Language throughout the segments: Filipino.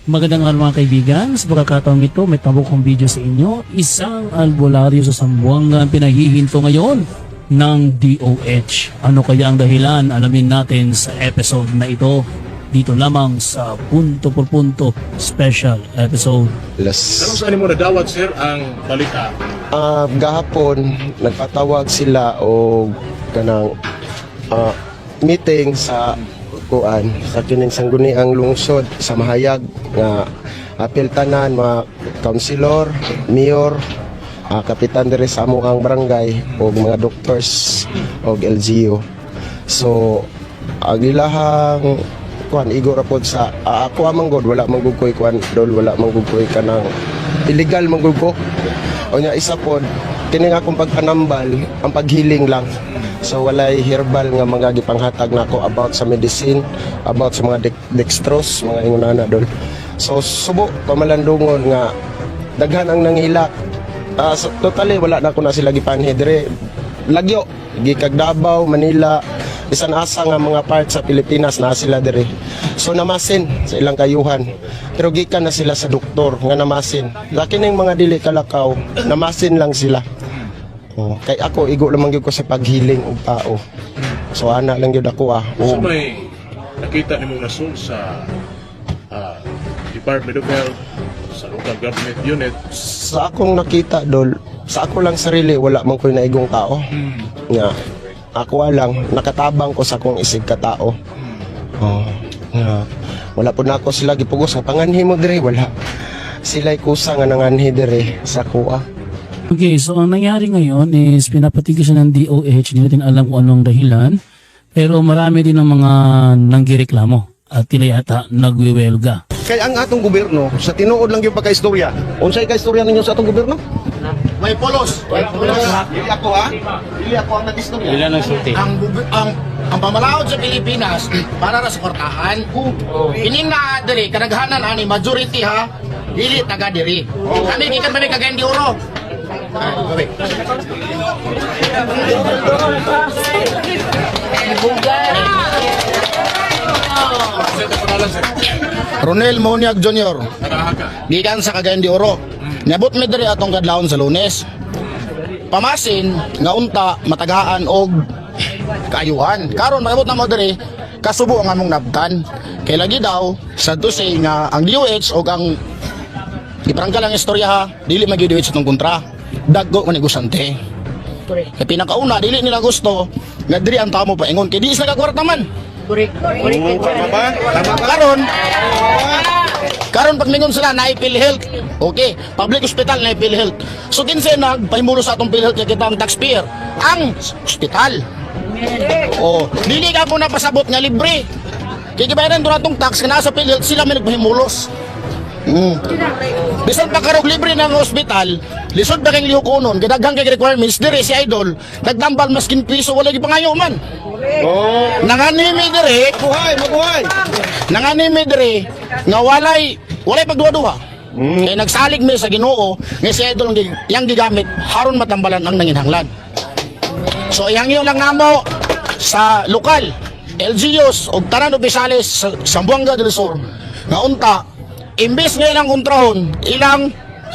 Magandang araw mga kaibigan. Sa pagkakataong ito, may tabukong video sa inyo. Isang albularyo sa Zamboanga ang pinahihinto ngayon ng DOH. Ano kaya ang dahilan? Alamin natin sa episode na ito. Dito lamang sa Punto por Punto Special Episode. Anong saan mo nadawat, sir, ang balita? Gahapon, nagpatawag sila o kanang meeting sa kining sangguniang lungsod sa Mahayag nga apil tanan mga councilor, mayor, kapitan diri sa amuang barangay o mga doctors o LGU. So ang ilahang igo rapod sa ako amang god wala manggugkoy wala manggugkoy kanang illegal manggugko o nya isa pod kini nga akong pagpanambal ang paghiling lang. So walay herbal nga mga gipanghatag nako about sa medicine, about sa mga dextrose, mga ingunana dol. So subo pamalandungon nga daghan ang nangilak. So, totally wala na ko na sila gipanhi dire. Lagyo gikag Davao, Manila, bisan asa nga mga part sa Pilipinas na sila dire. So namasin sa ilang kayuhan. Pero gikan na sila sa doktor nga namasin. Laki ning mga dili kalakaw, namasin lang sila. Kay ako igo lamang gyud ko sa paghiling og tao. So ana lang gyud ako So may nakita nimong nasud sa Department of Health, sa local government unit. Sa akong nakita dol, sa ako lang sarili wala man koy naigong tao. Nga ako lang nakatabang ko sa akong isig ka tao. Nga wala po na ako sila gipugos nga panganhi mo dire wala. Sila'y kusa nga nanganhi dire sa kuha. Okay, so ang nangyari ngayon is pinapatigil siya ng DOH. Hindi natin alam kung anong dahilan. Pero marami din ng mga nanggireklamo at tila yata nagwiwelga. Kaya ang atong gobyerno, sa tinuod lang yung pagka-istorya. Unsay ka-istorya ninyo sa atong gobyerno? May polos. Dili ako Dili ako ang nag-istorya. Ilan ang sulti? Ang pamalaod sa Pilipinas para ra suportahan. Kini na diri kadaghanan ani majority ha. Dili taga diri. Kami gikan man kagayan di oro. Ronel Moniag Jr. Gikan sa Cagayan de Oro. Niabot mi diri atong kadlawon sa Lunes. Pamasin nga unta matagaan og kaayuhan. Karon maabot na mo diri kasubo ang among nabtan. Kay lagi daw sa say nga ang DOH og ang iprangka lang istorya ha, dili mag-DOH itong kontra. Daggo man negosante. Kay pinakauna dili nila gusto nga diri ang tao mo paingon kay di sila kagwarta man. Tama ba? Karon pag mingon sila na PhilHealth. Okay, public hospital na PhilHealth. So kinsa nagpahimuro sa atong PhilHealth nga kita ang taxpayer? Ang hospital. Dili ka po napasabot nga libre. Kay gibayaran do natong tax kana sa PhilHealth sila may nagpahimulos. Bisan pa karog libre ng hospital, lisod ba kang lihukonon, kadaghang kay requirements dire si Idol, nagdambal maskin piso wala gipangayo man. Nanganimi dire, Mabuhay! nanganimi dire nga walay pagduwa-duwa. Kay nagsalig mi sa Ginoo nga si Idol yang gigamit haron matambalan ang nanginhanglan. So iyang lang namo sa lokal LGUs og tanan opisyales sa Zamboanga del Sur nga unta imbes nga ilang kontrahon, ilang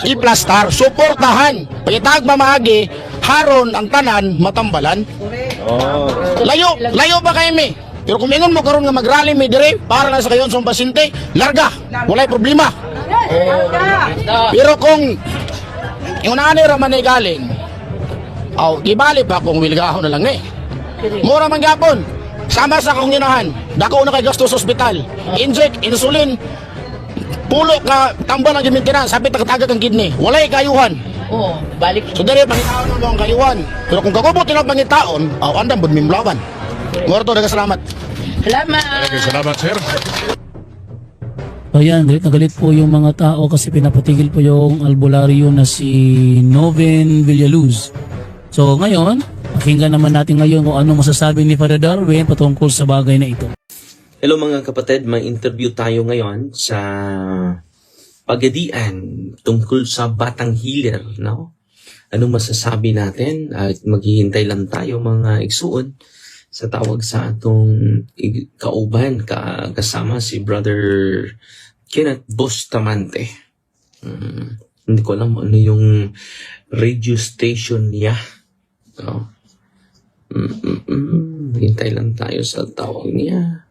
iplastar, suportahan, pagitag mamaagi, haron ang tanan matambalan. Layo ba kayo mi? Pero kung ingon mo karon nga mag-rally mi dire para na sa kayon sa pasyente, larga, walay problema. Pero kung ingunani ra man ay galing, gibali pa kung wilgahon na lang mura man gyapon. Sama sa akong ginahan, dako na kay gasto sa ospital, inject, insulin, pulo ka tambal ang gimintinan, sabi tagataga kang kidney, walay kayuhan. Balik. So dari pangitaon mo ang kayuhan. Pero kung kakubot lang pangitaon, andam bud mimlawan. Ngorto salamat. Salamat. Salamat, sir. Ayan, galit na galit po yung mga tao kasi pinapatigil po yung albularyo na si Noven Villaluz. So ngayon, pakinggan naman natin ngayon kung ano masasabi ni Father Darwin patungkol sa bagay na ito. Hello mga kapatid, may interview tayo ngayon sa Pagadian tungkol sa Batang Healer, no? Anong masasabi natin? At maghihintay lang tayo mga igsuon sa tawag sa atong kauban kasama si Brother Kenneth Bustamante. Hindi ko alam ano yung radio station niya. So, hintay lang tayo sa tawag niya.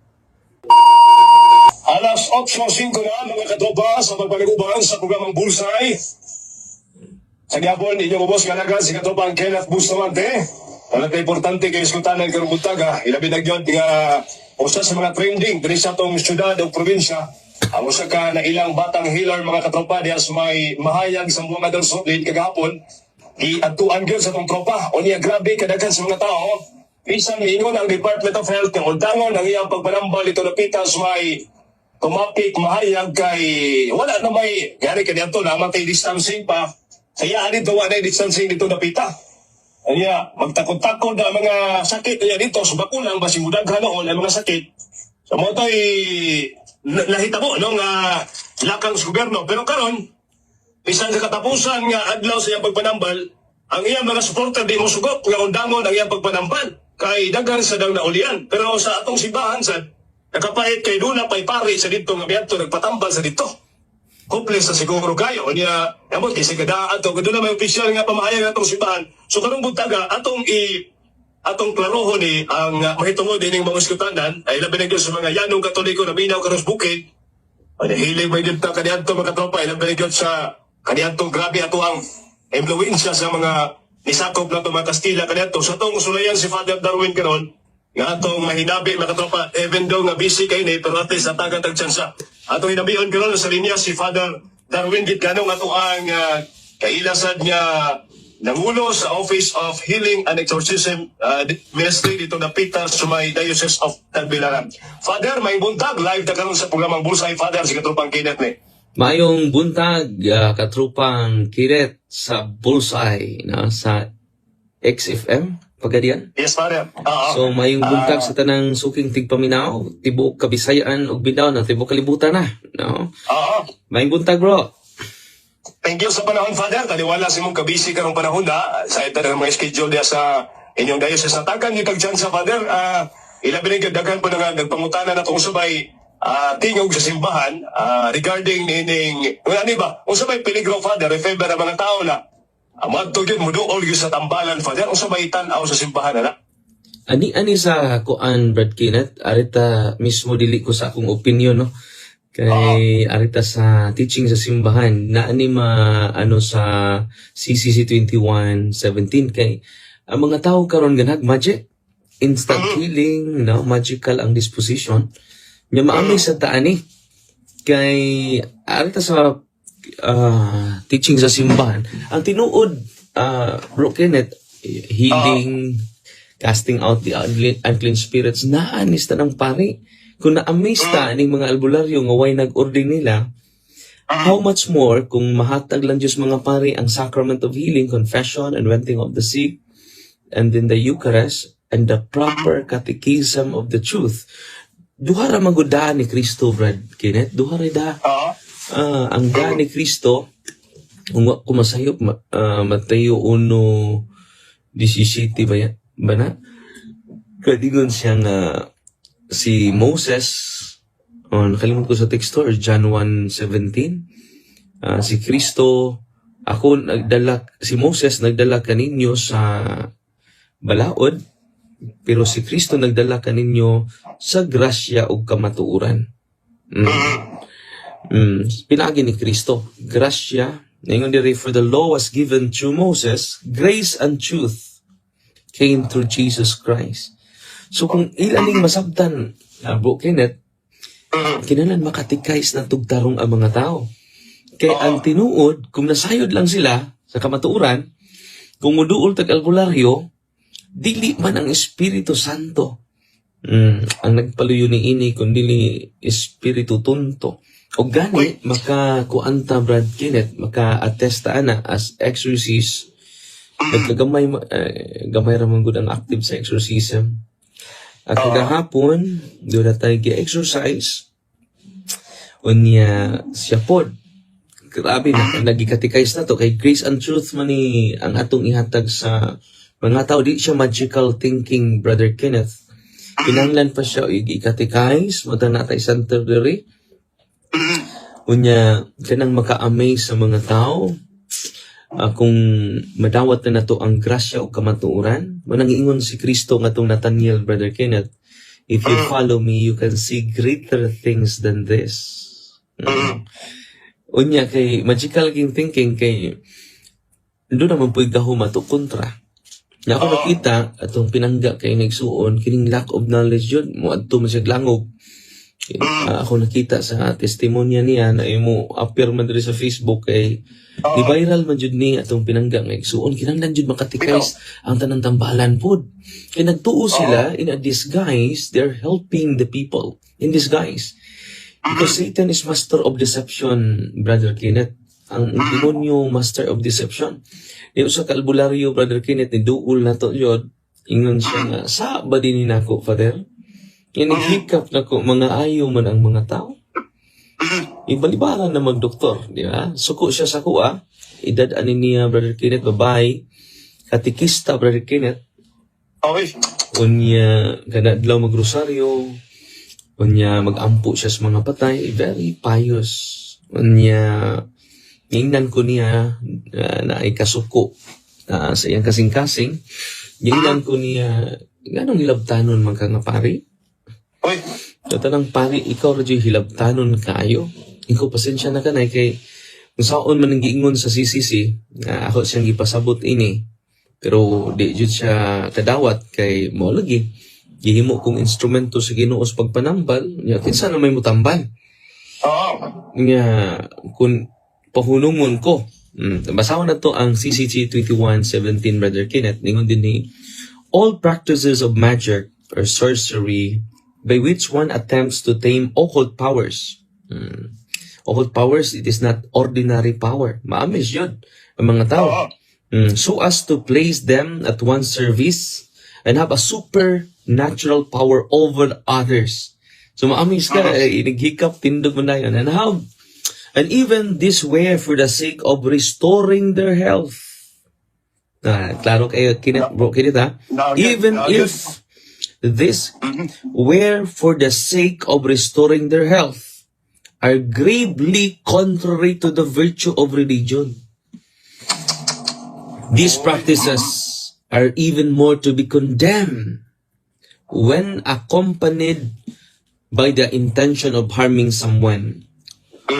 Alas 8:05 na mga katropa sa pagpaniguban sa programang Bullseye. Sa gapon, inyong ubos kalagan si katropang Kenneth Bustamante. Walang importante kayo iskutan ng karubutaga. Ilabi na yun nga usa sa mga trending diri sa itong syudad o probinsya. Ang usa ka na ilang batang healer mga katropa diya sa may mahayag sa Buanga del Sur kagahapon. Iatuan gyud sa itong tropa. O niya grabe kadaghan sa mga tao. Bisan miingon ang Department of Health ng undangon ang iyang pagpanambal ito napita sa may tumapik mahayag kay wala na may gari kanyanto na matay distancing pa. Kaya dito wala na distancing dito napita. Kaya magtakot-takot na mga sakit kaya dito sa bakulang basi mudaghan noon ang mga sakit. Sa mo to'y nahitabo no nga lakang sa gobyerno. Pero karon bisan sa katapusan nga adlaw sa iyang pagpanambal, ang iyang mga supporter di mo sugot nga undangon ang iyang pagpanambal. Kay daghan sa daw naulian. Pero sa atong simbahan sad, nakapait kay duna pay pari sa dito nga biadto nagpatambal sa dito. Hopeless sa siguro kayo. Niya, yamot kasi kada ato, kado na may opisyal nga pamahayag atong simbahan. So karong buntaga, atong klarohon ni ang mahitungod dining mga iskutanan ay labi na sa mga yanong katoliko na minaw karos bukid. Ay hiling may dito kaniadto mga tropa, ay labi na sa kaniadto grabe ato ang influensya sa mga nisakop na ito mga Kastila kaniadto. So itong usulayan si Father Darwin karon nga atong mahinabi mga tropa, even though nga busy kayo ni, pero at least natagan tagtsansa. Atong hinabiyon karon sa linya si Father Darwin Gitganong ato ang kailasad niya nangulo sa Office of Healing and Exorcism Ministry dito na pita sa may Diocese of Tagbilaran. Father, may buntag live na karon sa programang Bullseye. Father, si Katropang Kenneth ni. Mayong buntag, katrupang Kiret sa Bullseye na sa XFM, pagadian. Yes, Father. So mayong buntag sa tanang suking tigpaminaw, tibok Kabisayaan ug Bitaw na tibok kalibutan na, no? Mayong buntag, bro. Thank you sa panahon, Father. Taliwala si mong kabisi karong panahon na sa ito ng mga schedule niya sa inyong diocese. Natakan niyo tagtsan sa Father. Ilabi na daghan po na nagpangutanan na itong sabay tingog sa simbahan regarding nining, ano ba? Kung sabay peligro, Father, if ever ang mga tao na madto yun, muduol yun sa tambalan, Father. Kung sabay tanaw sa simbahan na. Ani sa kuan, Brad Kenneth, arita mismo dili ko sa akong opinion, no? Kay arita sa teaching sa simbahan na ani sa CCC 21:17 kay ang mga tao karon ganag magic, instant healing, no, magical ang disposition nya maamay sa taani kay arita sa teaching sa simbahan ang tinuod, Bro Kenneth, healing, casting out the unclean spirits naanis ta ng pari. Kung na-amaze ta ning mga albularyo nga way nag-order nila, how much more kung mahatag lang Diyos mga pari ang sacrament of healing, confession, anointing of the sick, and then the Eucharist, and the proper catechism of the truth. Duhara magudaan ni Kristo, Brad Kenneth. Duhara da. Ang daan ni Kristo, kung masayop, Mateo 1:17 ba na? Kadingon siya nga, si Moses, nakalimutan ko sa text or John 1:17, si Kristo, si Moses nagdala kaninyo sa balaod, pero si Kristo nagdala kaninyo sa grasya ug kamatuoran. Pinagi ni Kristo, grasya, ngayon diri, for the law was given through Moses, grace and truth came through Jesus Christ. So kung ilaning masabtan, Bro Kenneth, kinalan makatikais ng tugtarong ang mga tao. Kaya ang tinuod, kung nasayod lang sila sa kamatuuran, kung muduol tag-albularyo, dili man ang Espiritu Santo. Ang nagpaluyo ni ini, kung dili Espiritu Tunto. O gani, makakuanta, Brad Kenneth, maka-attesta na as exorcist. Nagkagamay, gamay ramang good ang active sa exorcism. At kagahapon, doon na tayo gi-exercise. Unya, siya pod. Grabe na, nagikatikais na to. Kay grace and truth man ni ang atong ihatag sa mga tao. Di siya magical thinking, Brother Kenneth. Kinanglan pa siya, i-katikais, mata na tayo center diri. Unya, kanang maka-amaze sa mga tao, kung madawat na nato ang grasya o kamatuoran, manangingon si Kristo nga tong Nathaniel, Brother Kenneth, if you follow me, you can see greater things than this. Unya, kay magical king thinking, kay doon naman po'y gahom ato kontra. Na ako nakita, atong pinangga kay nagsuon, kining lack of knowledge yun, mo adto man siya langog. Ako nakita sa testimonya niya na imo appear man diri sa Facebook kay di viral man jud ni atong pinangga nga igsuon kinahanglan jud makatikais ang tanang tambalan pod. Kay nagtuo sila in a disguise, they're helping the people in disguise. Because Satan is master of deception, Brother Kenneth. Ang demonyo master of deception. Yung sa kalbularyo, Brother Kenneth, ni duol na to yun, ingon siya nga, sa ba din nako, Father? Inihikap na ko, mga ayaw man ang mga tao. Ibalibaran na magdoktor, di ba? Suko siya sa kuha, edad ani niya, Brother Kenneth, babae, katikista, Brother Kenneth. Okay. Unya, ganadlaw magrosaryo, unya, magampo siya sa mga patay, very pious. Unya, ingnan ko niya na ay kasuko sa iyang kasing-kasing. Ingnan ko niya, ganong hilabtanon man ka nga pari? Oy. So, tanang pari, ikaw radyo hilabtanon kayo. Ikaw pasensya na ka na kay kung saan man ang giingon sa CCC, ako siyang ipasabot ini. Pero di jud siya kadawat kay mo lagi. Gihimo kong instrumento sa Ginoo sa pagpanambal, nya kinsa na may mutambal. Nya kun pahunumon ko. Basawan na to ang CCG 21:17, Brother Kenneth. Ningon din ni, all practices of magic or sorcery by which one attempts to tame occult powers. Occult powers, it is not ordinary power. Maamis yun ang mga tao. So as to place them at one's service and have a supernatural power over others. So maamis ka, naghikap, tindog mo na yun. And even this way for the sake of restoring their health. Klaro kayo, bro, kinita. Even if this were for the sake of restoring their health, are gravely contrary to the virtue of religion. These practices are even more to be condemned when accompanied by the intention of harming someone,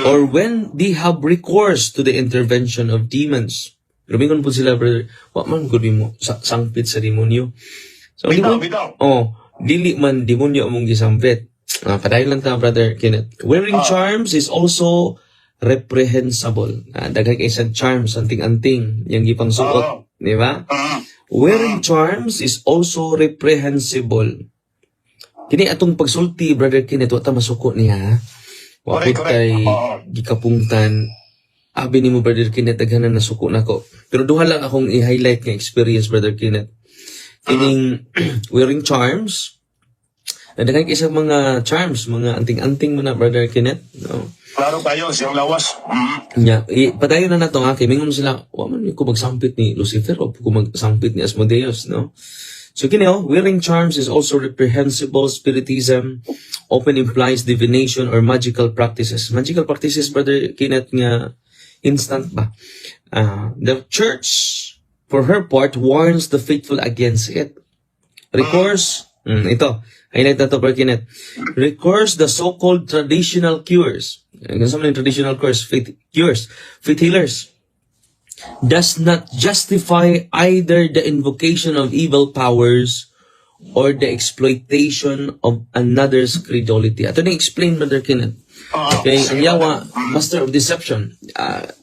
or when they have recourse to the intervention of demons. Rumingon po sila, brother, wa man gud mo sangpit sa demonyo. So, dili man demonyo among gisampit. Padayon lang ta, Brother Kenneth. Wearing charms is also reprehensible. Daghan kay isang charms, anting-anting, yung gipang suot. Di ba? Wearing charms is also reprehensible. Kini atong pagsulti, Brother Kenneth, wata masuko niya. Wapit kay gikapungtan. Abi ni mo, Brother Kenneth, daghanan na suko na ko. Pero duha lang akong i-highlight ng experience, Brother Kenneth. Kining wearing charms, daghan kay isang mga charms, mga anting-anting mo na, Brother Kenneth. No? Klaro kayo, siyang lawas. Yeah, padayon na nato nga, kay mingon sila, wa man ko magsampit ni Lucifer o ko magsampit ni Asmodeus, no? So kini wearing charms is also reprehensible. Spiritism often implies divination or magical practices. Magical practices, Brother Kenneth, nga instant ba? The church, for her part, warns the faithful against it. Recourse, ito, highlight na to, Brother Kenneth. Recourse the so-called traditional cures. Ganun yung traditional cures, faith healers, does not justify either the invocation of evil powers or the exploitation of another's credulity. Ato na explain, Brother Kenneth. Okay, ang yawa, master of deception.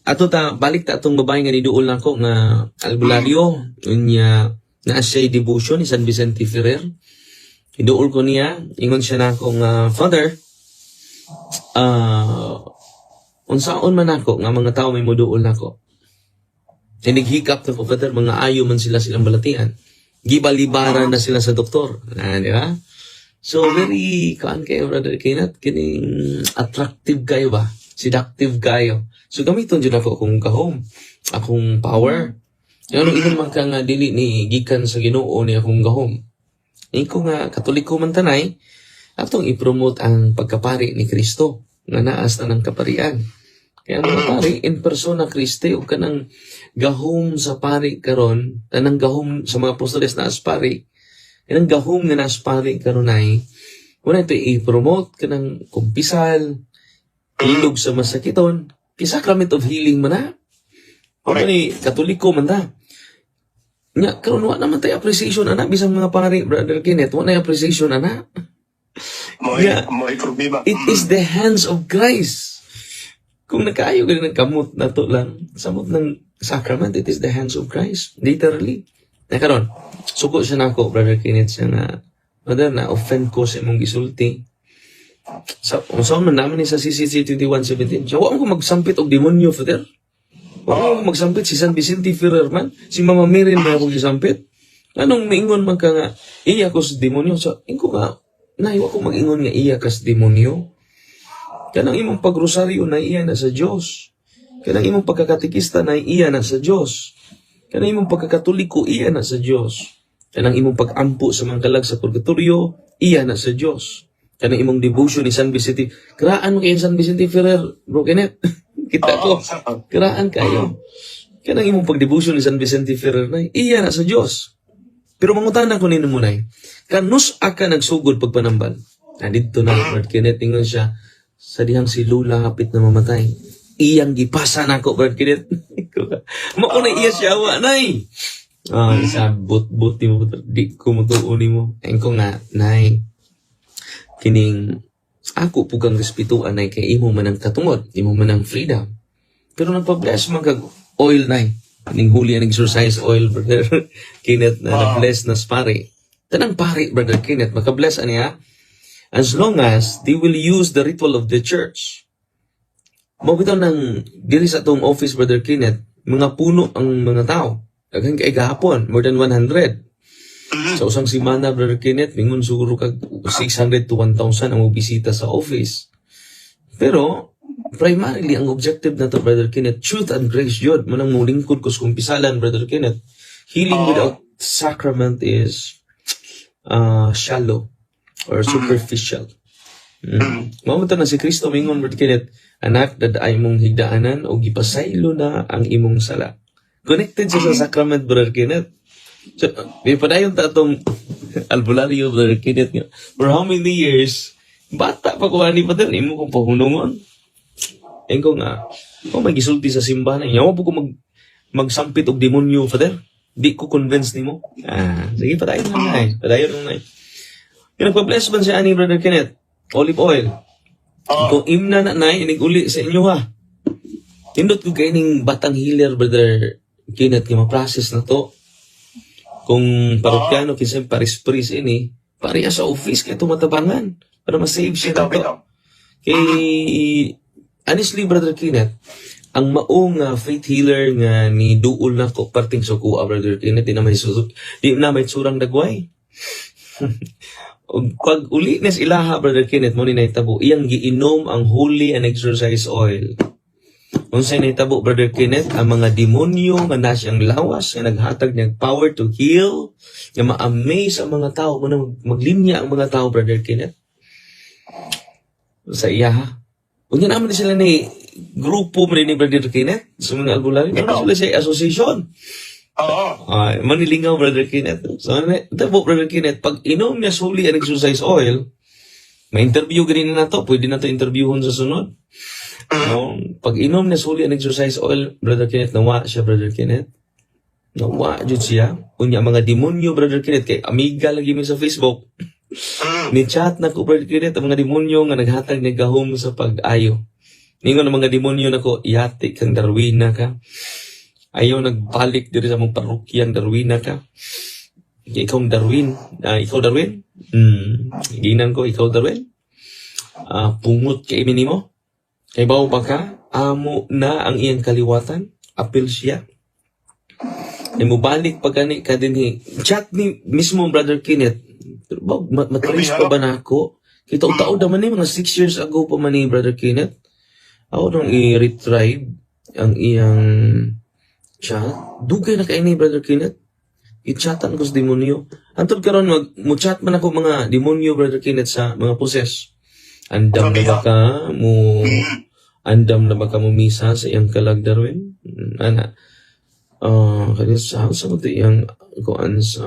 Ato ta, balik ta atong babae nga niduol na ko nga albularyo, unya na siya devotion ni San Vicente Ferrer. Iduol ko niya, ingon siya na akong Father, unsaon man ako nga mga tao may muduol na ko. Tinighikap na ko, Father, mga ayo man silang balatian. Gibalibaran na sila sa doktor. Di ba? So, very, kayo, Brother Kenneth, kining attractive kayo ba? Seductive kayo. So, gamiton dyan ako akong kahom, akong power. Yung ilan man ka nga dili ni gikan sa Ginoo ni akong gahom. Iko nga Katoliko man tanay, atong i-promote ang pagkapari ni Kristo nga naas na ng kaparian. Kaya mga pari, in persona Kriste, o kanang gahom sa pari karon, tanang gahom sa mga apostoles na as pari, kanang gahom nga na as pari karon ay, una ito i-promote kanang kumpisal, ilog sa masakiton, sacrament of healing man na. O ni Katoliko man na. Nya, karon wa naman tayo appreciation, ana, bisang mga pari, Brother Kenneth, wa na appreciation, ana. Yeah. It is the hands of Christ. Kung nakaayo ka ng kamot na to lang, samot ng sacrament, it is the hands of Christ. Literally. Na karon, suko siya na ako, Brother Kenneth, siya na, Brother, na offend ko sa imong gisulti. Saan man naman sa CCC 21:17, siya, wala ko magsampit og demonyo, Father. Wala ko magsampit si San Vicente Ferrer man, si Mama Mary na ako gisampit. Anong maingon man ka nga, iya ko sa demonyo? So, ingo nga, naiwa ko mag-ingon nga iya ka sa demonyo. Kanang imong pagrosaryo na iya na sa Diyos. Kanang imong pagkakatikista na iya na sa Diyos. Kanang imong pagkakatoliko iya na sa Diyos. Kanang imong pag-ampo sa mga kalag sa purgatorio iya na sa Diyos. Kanang imong devotion ni San Vicente. Kiraan mo kayo San Vicente Ferrer, Bro Kenneth. Kita ko. Kiraan kayo. Kanang imong pag-devotion ni San Vicente Ferrer na iya na sa Diyos. Pero mangutanan ko nino muna kanus aka nagsugod pagpanambal. Dito na, Brad Kenneth, tingnan siya. Sa dihang si Lula hapit na mamatay. Iyang gipasa na ako, Brad Kenneth. Mauna iya siya, wa, nay. Sabot mo, di ko mutuuni mo. Ayun ko nga, nay. Kining, ako po kang respituan, nay, kay imo man ang katungod, imo man ang freedom. Pero nagpa-bless man kag oil, nay. Kining huli ang exercise oil, Brother Kenneth, na nag-bless na pari. Tanang pari, Brother Kenneth, maka-bless niya. As long as they will use the ritual of the church. Mabitaw ng diri sa atong office, Brother Kenneth, mga puno ang mga tao. Daghang kay gahapon, more than 100. Sa usang simana, Brother Kenneth, mingon siguro kag 600 to 1,000 ang bisita sa office. Pero, primarily, ang objective na to, Brother Kenneth, truth and grace yun. Manang mulingkod ko sa kumpisalan, Brother Kenneth. Healing without sacrament is shallow or superficial. Mamunta na si Kristo mingon, Brother Kenneth, anak, dadaay mong higdaanan o gipasaylo na ang imong sala. Connected siya sa sacrament, Brother Kenneth. So, may padayon ta itong albularyo, Brother Kenneth. For how many years, bata pa ko ani Father, imo kong pahunungon. Ayun ko nga, may gisulti sa simbahan. Yawa po ko magsampit og demonyo, Father. Di ko convince nimo. Sige, padayon lang na eh. Padayon lang na eh. Yung nagpa-bless man siya ani, Brother Kenneth, olive oil. Kung imna na na, inig-uli sa inyo ha. Tindot ko kayo ng batang healer, Brother Kenneth, yung ma-process na to. Kung parokyano, kinsa paris-paris ini, pariya sa office, kaya tumatabangan. Para ma-save siya na to. Kay, honestly, Brother Kenneth, ang maong faith healer nga ni duol na ko, parting sukuha, Brother Kenneth, di na may surang dagway. Pag uli na ilaha, Brother Kenneth, mo ni naitabo, iyang giinom ang holy and exercise oil. Kung sa'y naitabo, Brother Kenneth, ang mga demonyo nga na siyang lawas, nga naghatag niyang power to heal, nga ma-amaze ang mga tao, maglinya ang mga tao, Brother Kenneth. Sa iya, ha? Kung yan naman sila ni grupo mo ni Brother Kenneth, sa mga albularyo, sila sa association. Manilingaw, Brother Kenneth. So, tabo, Brother Kenneth, pag inom niya holy and exercise oil, may interview ganina na to, pwede na to interviewon sa sunod. No? Pag inom niya holy and exercise oil, Brother Kenneth, nawa siya, Brother Kenneth. Nawa, dyan siya. Kunya, mga demonyo, Brother Kenneth, kay amiga lagi mo sa Facebook. Ni-chat na ko, Brother Kenneth, ang mga demonyo nga naghatag ni gahom sa pag-ayo. Ningon ang mga demonyo na ko, yati kang Darwina ka. Ayaw nagbalik diri sa mong parokyang Darwina ka. Ikaw Darwin. Ikaw Darwin? Ginan ko, ikaw Darwin. Pungot kay minimo. Kay bawo pa ka, amo na ang iyang kaliwatan. Apil siya. Ay mo balik pag gani ka din chat ni mismo Brother Kenneth. Matrace pa ba na ako? Kita utaw naman ni mga 6 years ago pa man ni Brother Kenneth. Ako nang i-retrieve ang iyang chat. Dugay na kayo ni Brother Kenneth. I-chatan ko sa demonyo. Antod karon mo-chat man ako mga demonyo, Brother Kenneth, sa mga poses. Andam na ba ka mo andam na makamumisa sa iyang kalag Darwin. Ana. Kaya sa mo iyang kuan sa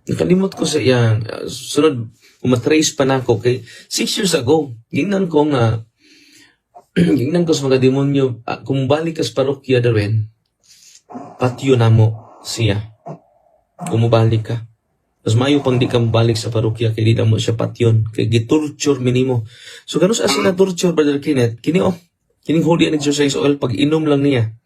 nakalimot ko sa iyang sunod umatrace pa nako kay 6 years ago. Gingnan ko nga gingnan ko sa mga demonyo kung balik ka sa parokya Darwin, patyo na mo siya. Kung mabalik ka. Mas mayo pang di ka mabalik sa parokya kay di na mo siya patyon. Kay gitorture minimo. So ganun sa sila torture, Brother Kenneth, kining holy and exercise oil pag inom lang niya.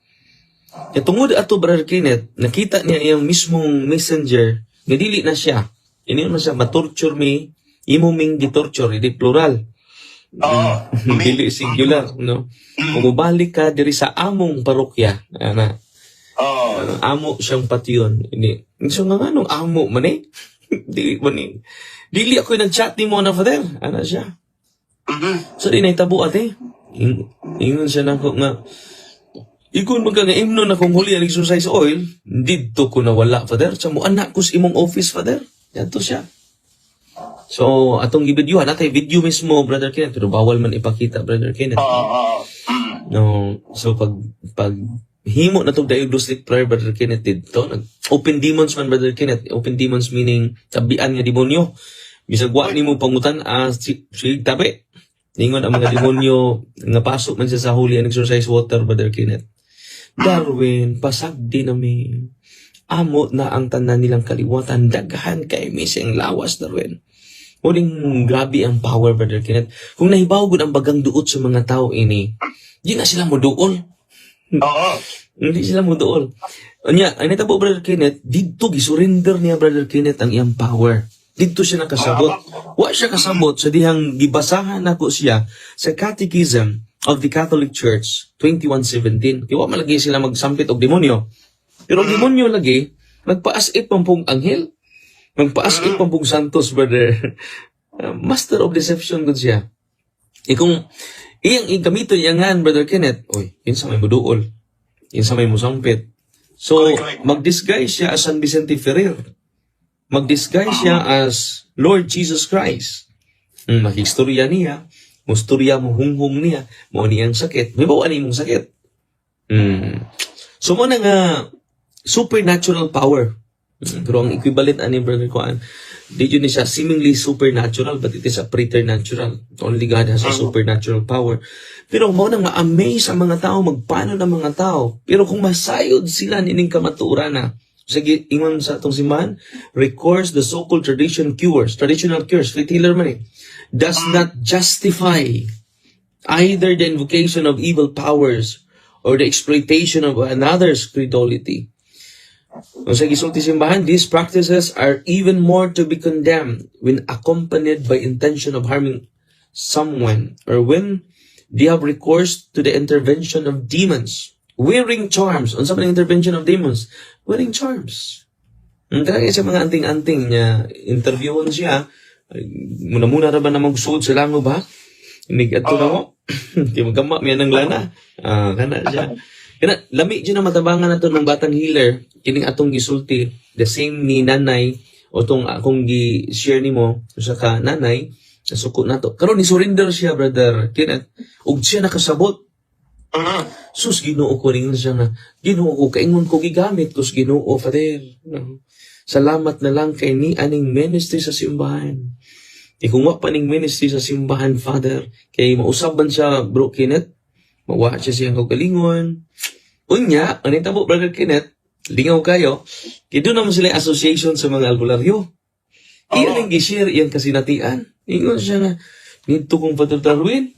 Kaya tungod ato, Brother Kenneth, nakita niya iyang mismong messenger, nga dili na siya. Ini na siya, matorture me, imo ming gitorture, hindi plural. Dili singular, no? Kung mabalik ka diri sa among parokya, amo siyang patyon. So nga anong amo man eh? Dili ako nag-chat ni mo na father. Ana siya. So di naitabo ate. Ingon siya na ko nga, ikon magka nga imno na kung huli ang exercise oil, dito ko nawala father. Sa mo anak ko sa imong office father. Yanto siya. So atong gibidyuhan natay video mismo Brother Kenneth, pero bawal man ipakita Brother Kenneth. No, so pag himo na itong diagnostic prayer, Brother Kenneth, dito. Open demons man, Brother Kenneth. Open demons meaning tabian nga demonyo. Bisagwa ni mo pangutan, sige, tabi. Ningon ang mga demonyo nga pasok man siya sa holy and exercise water, Brother Kenneth. Darwin, pasagdi na may amo na ang tanan nilang kaliwatan. Daghan kay mising lawas, Darwin. Muling grabe ang power, Brother Kenneth. Kung nahibaw gud ang bagang duot sa mga tao ini, di na sila mo duol. Hindi sila mo dool. Anya, ang natabo Brother Kenneth, dito gisurrender niya Brother Kenneth ang iyang power. Dito siya nakasabot. Wa siya kasabot sa dihang gibasahan nako siya sa Catechism of the Catholic Church 21:17. Kaya wa malagi sila magsampit og demonyo. Pero ang demonyo lagi magpaas-it pampong anghel. Magpaas-it pampong santos, brother. Master of deception gud siya. Kung iyang igamiton iyangan, Brother Kenneth, yun sa may muduol. Yun sa may musampit. So, mag-disguise siya as San Vicente Ferrer. Mag-disguise siya as Lord Jesus Christ. Mag-istorya niya, mustorya mo hunghong niya, mo niyang sakit. May bawa niyang sakit. So, mo na nga, supernatural power. Pero ang equivalent ani Brother Kuan, di yun siya seemingly supernatural, but it is a preternatural. Only God has a supernatural power. Pero mo nang ma-amaze ang mga tao, magpano ng mga tao. Pero kung masayod sila nining kamaturan na, sige, ingon sa atong simbahan, records the so-called traditional cures, faith healer man does not justify either the invocation of evil powers or the exploitation of another's credulity. Kung sa gisulti simbahan, these practices are even more to be condemned when accompanied by intention of harming someone or when they have recourse to the intervention of demons. Wearing charms. Unsa man ang intervention of demons? Wearing charms. Kaya sa mga anting-anting niya, interviewon siya, muna-muna ra ba na magsuod sa lango ba? Ato na mo. Di magkama, miyan ng lana. Kana siya. Kana, lami dyan na matabangan nato ng batang healer, kining atong gisulti, the same ni nanay, o itong akong gi-share ni mo, sa ka nanay, nasuko na to. Karon ni surrender siya, Brother Kenneth, ug siya nakasabot. Sus, Ginoo ko rin siya nga, Ginoo ko, kaingon ko gigamit ko sa Ginoo, Father. Salamat na lang kay ni aning ministry sa simbahan. Kung wa pa ning ministry sa simbahan, Father, kay mausaban siya, Bro Kenneth, mawa siya siyang kagalingon. Unya, ang nitabo, Brother Kenneth, lingaw kayo, kaya doon naman sila association sa mga albularyo. Iyan ang gishare, iyang kasinatian. Ingon siya na, nito kong Father Darwin.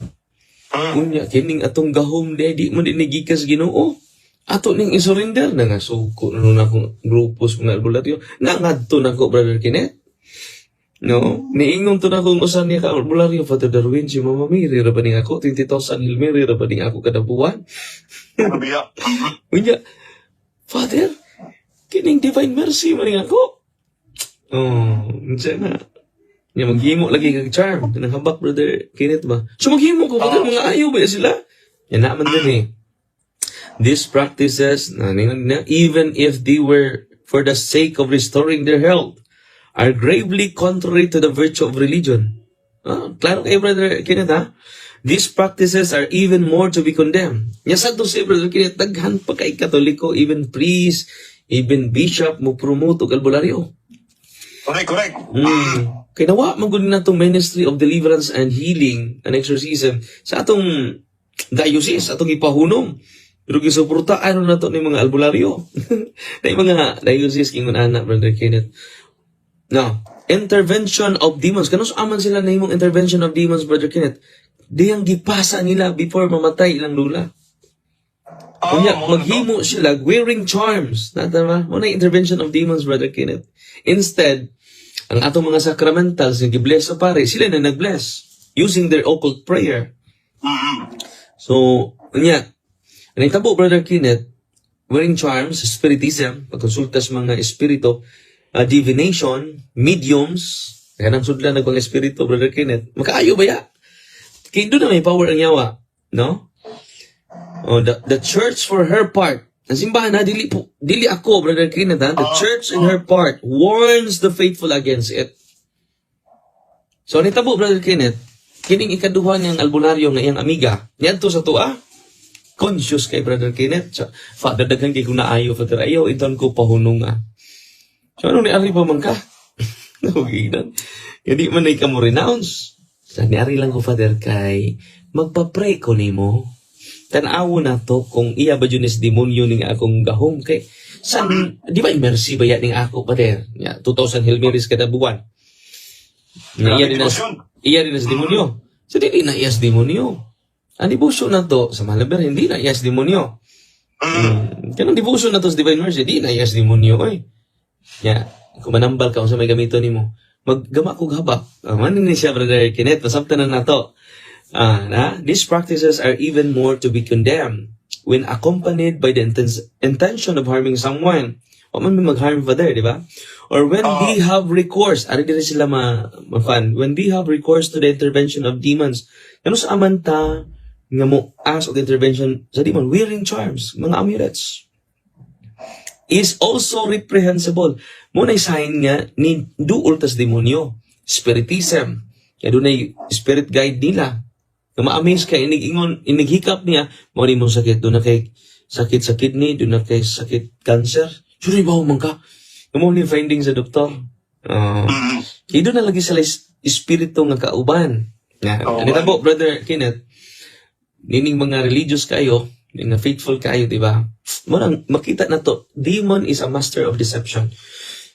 Unya, kining atong gahom di mo dinigikas Ginoo. Ato ning isurrender na nga, suko na nun akong grupo sa mga albularyo. Nangadto na ko, Brother Kenneth. No, niingon to na kung usan niya ka albularyo, Father Darwin, si Mama Mary, rabaning ako, 20,000 Hail Mary, rabaning ako kada buwan. Unya, Father, kining divine mercy, maning ako. Siya na. Niya, maghimo lagi kag charm. Kanang Brother Kenneth ba? So maghimo ko, Father, mga ayaw ba sila? Yan naman din eh. These practices, even if they were for the sake of restoring their health, are gravely contrary to the virtue of religion. Klaro kayo, Brother Kenneth, ha? These practices are even more to be condemned. Nya sa to si Brother Kenneth, daghan pa kay Katoliko, even priest, even bishop, mo promote og albularyo. Correct. Kaya nawa, magunin na itong ministry of deliverance and healing and exorcism sa atong diocese, atong ipahunong. Pero gisuportaan na ito ng mga albularyo. Na yung mga diocese, kingon anak, Brother Kenneth. Now, intervention of demons. Kanus aman sila na yung intervention of demons, Brother Kenneth? Diyang gipasa nila before mamatay ilang lula. Kunya, maghimo sila wearing charms. Natama? Muna intervention of demons, Brother Kenneth. Instead, ang atong mga sacramentals yung gibless sa pare, sila na nag-bless using their occult prayer. So, kunya, ang itabo, Brother Kenneth, wearing charms, spiritism, pagkonsulta sa mga espiritu, divination, mediums, kaya nang sudlan nagpang espiritu, Brother Kenneth, makaayo ba ya? Kaya doon na may power ang yawa, no? Oh, the church for her part, ang simbahan na, dili ako, Brother Kenneth, ha? The church in her part warns the faithful against it. So, nitabo, Brother Kenneth, kining ikaduha niyang albularyo nga iyang amiga, niyan to sa tuwa, conscious kay Brother Kenneth. So, Father, daghang kay kung naayo, Father, ayaw, iton ko pahununga. So, ano ni-ari pa man ka? Nahuginan. Hindi man na ikaw mo renounce. So, ni-ari lang ko, Father, kay magpa-pray ko nimo. Tanawo na to kung iya ba yun is demonyo ning akong gahom. Kay, san, di ba mercy ba yan ning ako, Father? 2,000 Hail Marys kada buwan. Iya din na sa demonyo. So, di na iya sa demonyo. Ang devotion na to, sa Malaber, hindi na iya sa demonyo. Kaya ang devotion na to sa Divine Mercy, di na iya sa demonyo, oy. Kung manambal ka kung sa may gamito ni mo, maggama kong habak. Manin ni siya, Brother Kenneth, pasabtan na to. These practices are even more to be condemned when accompanied by the intention of harming someone. O man may mag-harm, Father, di ba? Or when they have recourse, ari din sila ma-fan, when they have recourse to the intervention of demons, ano sa amanta nga mo ask of the intervention sa demon, wearing charms, mga amulets, is also reprehensible. Muna sign nga ni duol tas demonyo, spiritism. Kaya doon ay spirit guide nila. Na ma-amaze ka, inighikap niya, mawari mong sakit, doon na kay sakit sa kidney, doon na kay sakit cancer. Sure ba man ka? Yung mga findings sa doktor. Kaya doon na lagi sila espiritu nga kauban. Anita po, Brother Kenneth, nining mga religious kayo, na faithful kayo, di ba? Makita na to, demon is a master of deception.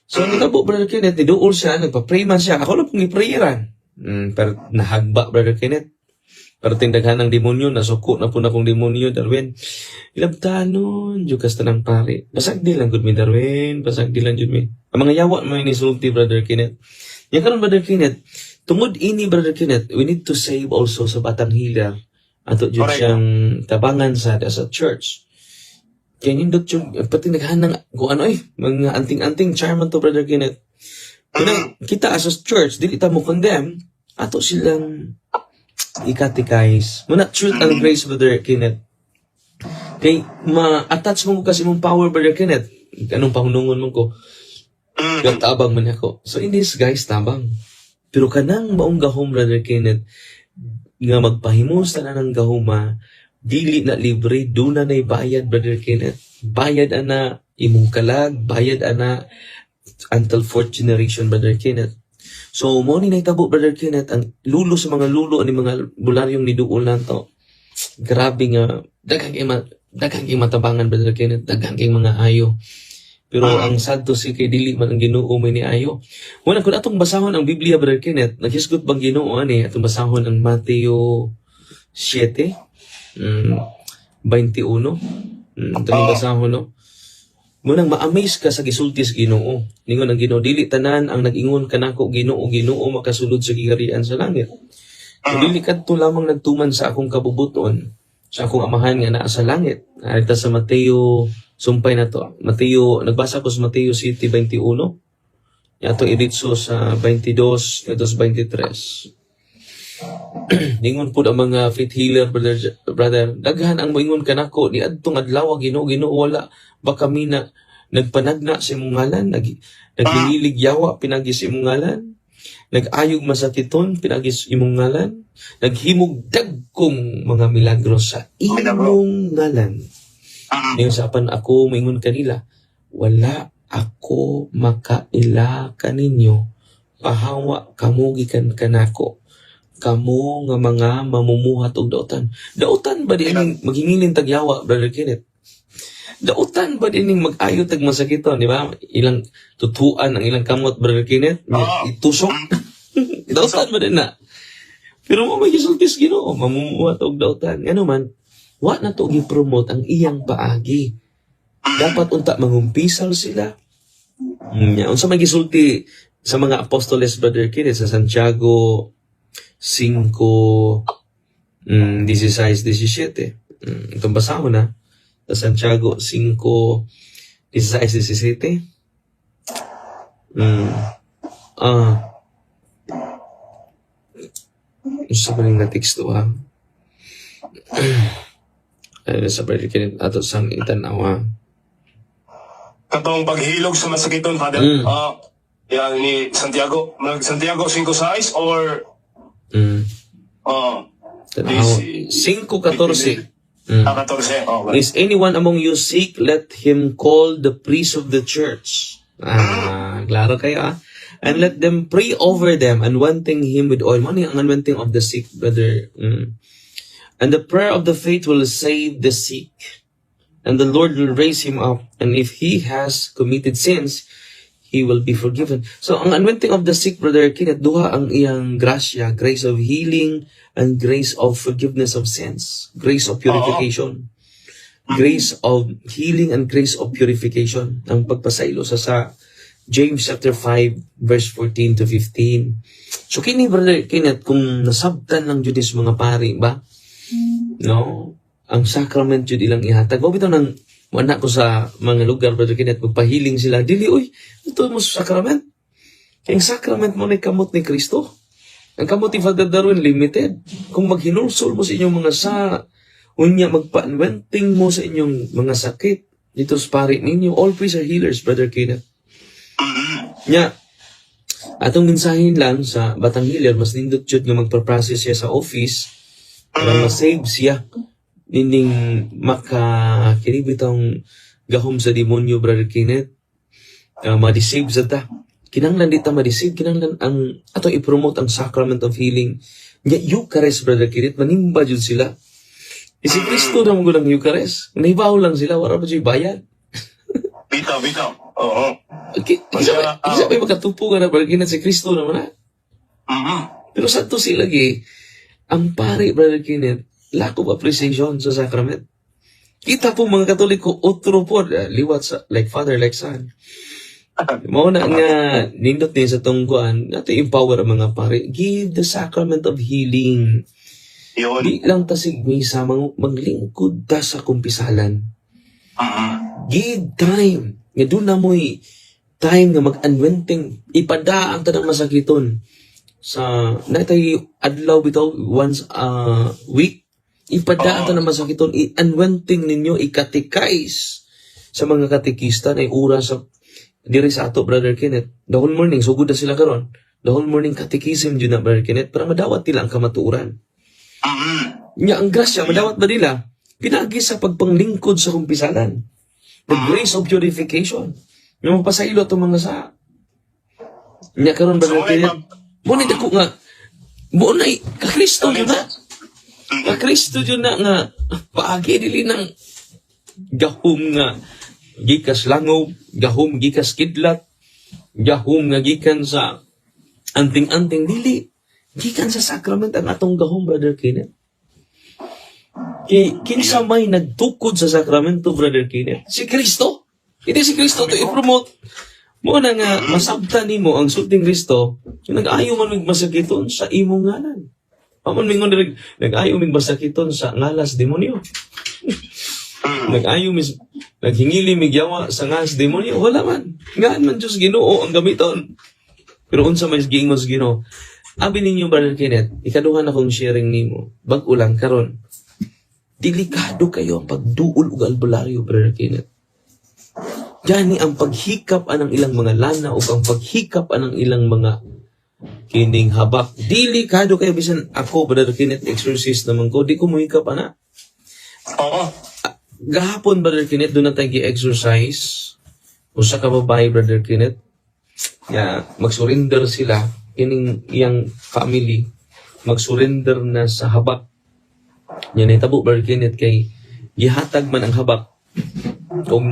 So, anita po, Brother Kenneth, nidool siya, nagpa-pray man siya. Ako lang pong iprayeran. Pero nahagba, Brother Kenneth. Pero tindaghan ng demonyo, nasuko na po na kong demonyo, Darwin. Ilabtanon, jukas tanang pare. Basag di lang, good me, Darwin. Basag di lang, good me. Ang mga yawa may nisulti, Brother Kenneth. Yan karon, Brother Kenneth, tungod ini, Brother Kenneth, we need to save also sa batang healer. Ato dyan siyang tabangan sa church. Kaya nindot yung, pati naghan ng, kung ano mga anting-anting charm to, Brother Kenneth. Kaya kita as a church, dili ta mo condemn, ato silang ikatikais. Muna truth and grace, Brother Kenneth. Kay ma-attach mo kasi mong power, Brother Kenneth. Anong pahunungon mo ko? Yung tabang man ako. So in this, guys, tabang. Pero kanang maong gahom, Brother Kenneth, nga magpahimusta na ng gahuma, dili na libre, doon na bayad, Brother Kenneth. Bayad ana imong kalag, bayad ana until 4th generation, Brother Kenneth. So, mo ni naitabo, Brother Kenneth, ang lulo sa mga lulo, ni mga bularyong niduol na to. Grabe nga, daghang kay matabangan, Brother Kenneth, daghang kay mga ayo. Pero ang sad to si kay dili man ang Ginoo may ni ayo. Wala kun atong basahon ang Biblia, Brother Kenneth, naghisgot bang Ginoo ani atong basahon ang Mateo 7 21. Atong basahon no. Munang ma-amaze ka sa gisulti sa Ginoo. Ningon ang Ginoo, dili tanan ang nag-ingon kanako Ginoo, Ginoo makasulod sa gigarian sa langit. So, dili kadto lamang nagtuman sa akong kabubuton, sa akong amahan nga naa sa langit. Arita sa Mateo, sumpay na to. Mateo, nagbasa ko sa Mateo 7:21. Yato iritso sa 22, ito sa 23. Ningon po ang mga faith healer, brother, daghan ang moingon kanako ni adtong adlaw Ginoo, wala ba kami na nagpanagna sa imong ngalan, naglilig yawa pinagi sa imong ngalan. Nag-ayog masakiton, pinagis imong ngalan. Naghimog dagkong mga milagro sa imong ngalan. Ngayon sapan ako, maingon kanila, wala ako makaila kaninyo. Pahawa kamo gikan kanako. Kamo nga mga mamumuhat og dautan. Dautan ba din maghingilin tagyawa, Brother Kenneth? Dautan ba din mag-ayo tag masakiton, di ba? Ilang tutuan ang ilang kamot, Brother Kenneth? Itusok. Dautan ba din na? Pero mo may gisultis Ginoo, mamumuhat og dautan. Ano man, wa na to gi-promote ang iyang paagi. Dapat unta mangumpisal sila. Unsa may gisulti sa mga apostoles, Brother Kenneth, sa Santiago 5, 16, 17. Itong basahon na. Sa Santiago 5, 16, 17. Isa ba rin na teksto ha? Sa Brother Kenneth, ato sang itanawa. Katong paghilog sa masakiton, Father. Yan ni Santiago. Santiago 5:6 or Tanawa. 5:14. 14. Okay. Is anyone among you sick? Let him call the priest of the church. Klaro kayo and let them pray over them, anointing him with oil. Ano yung anointing of the sick, brother? And the prayer of the faith will save the sick, and the Lord will raise him up. And if he has committed sins, he will be forgiven. So, ang anointing of the sick, Brother Kenneth, duha ang iyang grasya, grace of healing and grace of forgiveness of sins, grace of purification. Grace of healing and grace of purification. Ang pagpasaylo sa James chapter 5, verse 14 to 15. So, kini, Brother Kenneth, kung nasabtan lang jud is mga pari, ba? No? Ang sacrament jud ilang ihatag. O bitaw nang wala ko sa mga lugar, Brother Kenneth, magpahiling sila. Dili, uy, ito mo sa sacrament. Kaya ang sacrament mo na kamot ni Kristo. Ang kamot ni Father Darwin, limited. Kung maghinulsol mo sa inyong mga unya, magpa-anointing mo sa inyong mga sakit, dito sa pari ninyo, all priests are healers, Brother Kenneth. Nya, atong mensahin lang sa Batang Healer, mas nindot yun nga magpa-process siya sa office para ma-save siya. Ninding makakiribitang gahom sa demonyo, Brother Kenneth. Ma-deceive sa ta. Kinanglan di ta ma-deceive, kinanglan ang ato i-promote ang sacrament of healing. Nya, Eucharist, Brother Kenneth, manimba yun sila. Si Kristo na mga ng Eucharist. Nahibaw lang sila, wala ba siya bayad? Bitaw. Oo. Isa pa yung makatupo ka na, Brother Kenneth, si Kristo naman na. Pero sa to sila, ang pari, Brother Kenneth, lack of appreciation sa sacrament. Kita po mga Katoliko, otro po, liwat sa, like father, like son. Mauna nga, nindot din sa tungkuan, natin empower ang mga pari. Give the sacrament of healing. Yun. Di lang tasig misa, maglingkod ta sa kumpisalan. Give time. Nga doon na mo'y time nga mag-anointing. Ipada ang tanang masakiton. Sa, natay adlaw bitaw, once a week. Ipada ang tanang masakiton. I-anointing ninyo, ikatikais sa mga katikista na oras sa diri sa ato, Brother Kenneth. The whole morning, sugod na sila karon. The whole morning katikism dyan na, Brother Kenneth, para madawat nila ang kamatuuran. Nya ang grasya, madawat ba nila? Pinagi sa pagpanglingkod sa kumpisalan. The grace of purification. Yung mapasaylo itong mga sa... Nya karon Brother Kenneth, muna ko nga, muna kakristo yun na. Kakristo yun na nga, paagi dili ng gahom nga, gikas langob, gahom gikas kidlat, gahom nga gikan sa anting-anting dili. Gikan sa sacrament ang atong gahom, Brother Kenneth. Kinsa may nagtukod sa sakramento, Brother Kenneth? Si Kristo. Hindi si Kristo to i-promote. Muna nga, masabtan nimo ang sulting Kristo, nag-ayaw man masakiton sa imong ngalan. Paman mingon nag-ayaw masakiton sa ngalas demonyo. Nag-ayaw naghingili migyawa sa ngalas demonyo. Wala man. Ngaan man Diyos Ginoo ang gamiton. Pero unsa may giingon sa Ginoo? Abi ninyo, Brother Kenneth, ikaduhan akong sharing nimo. Bag-o lang karon. Delikado kayo ang pagduol ug albularyo, Brother Kenneth. Gani ang paghikap anang ilang mga lana o ang paghikap anang ilang mga kining habak. Dili kado kay bisan ako Brother Kenneth exorcist naman ko, di ko muhikap ana. Oo. Gahapon Brother Kenneth doon na tayo exercise. Usa ka babae Brother Kenneth. Ya, mag-surrender sila kining iyang family. Mag-surrender na sa habak. Yan ay tabo Brother Kenneth kay gihatag man ang habak. Og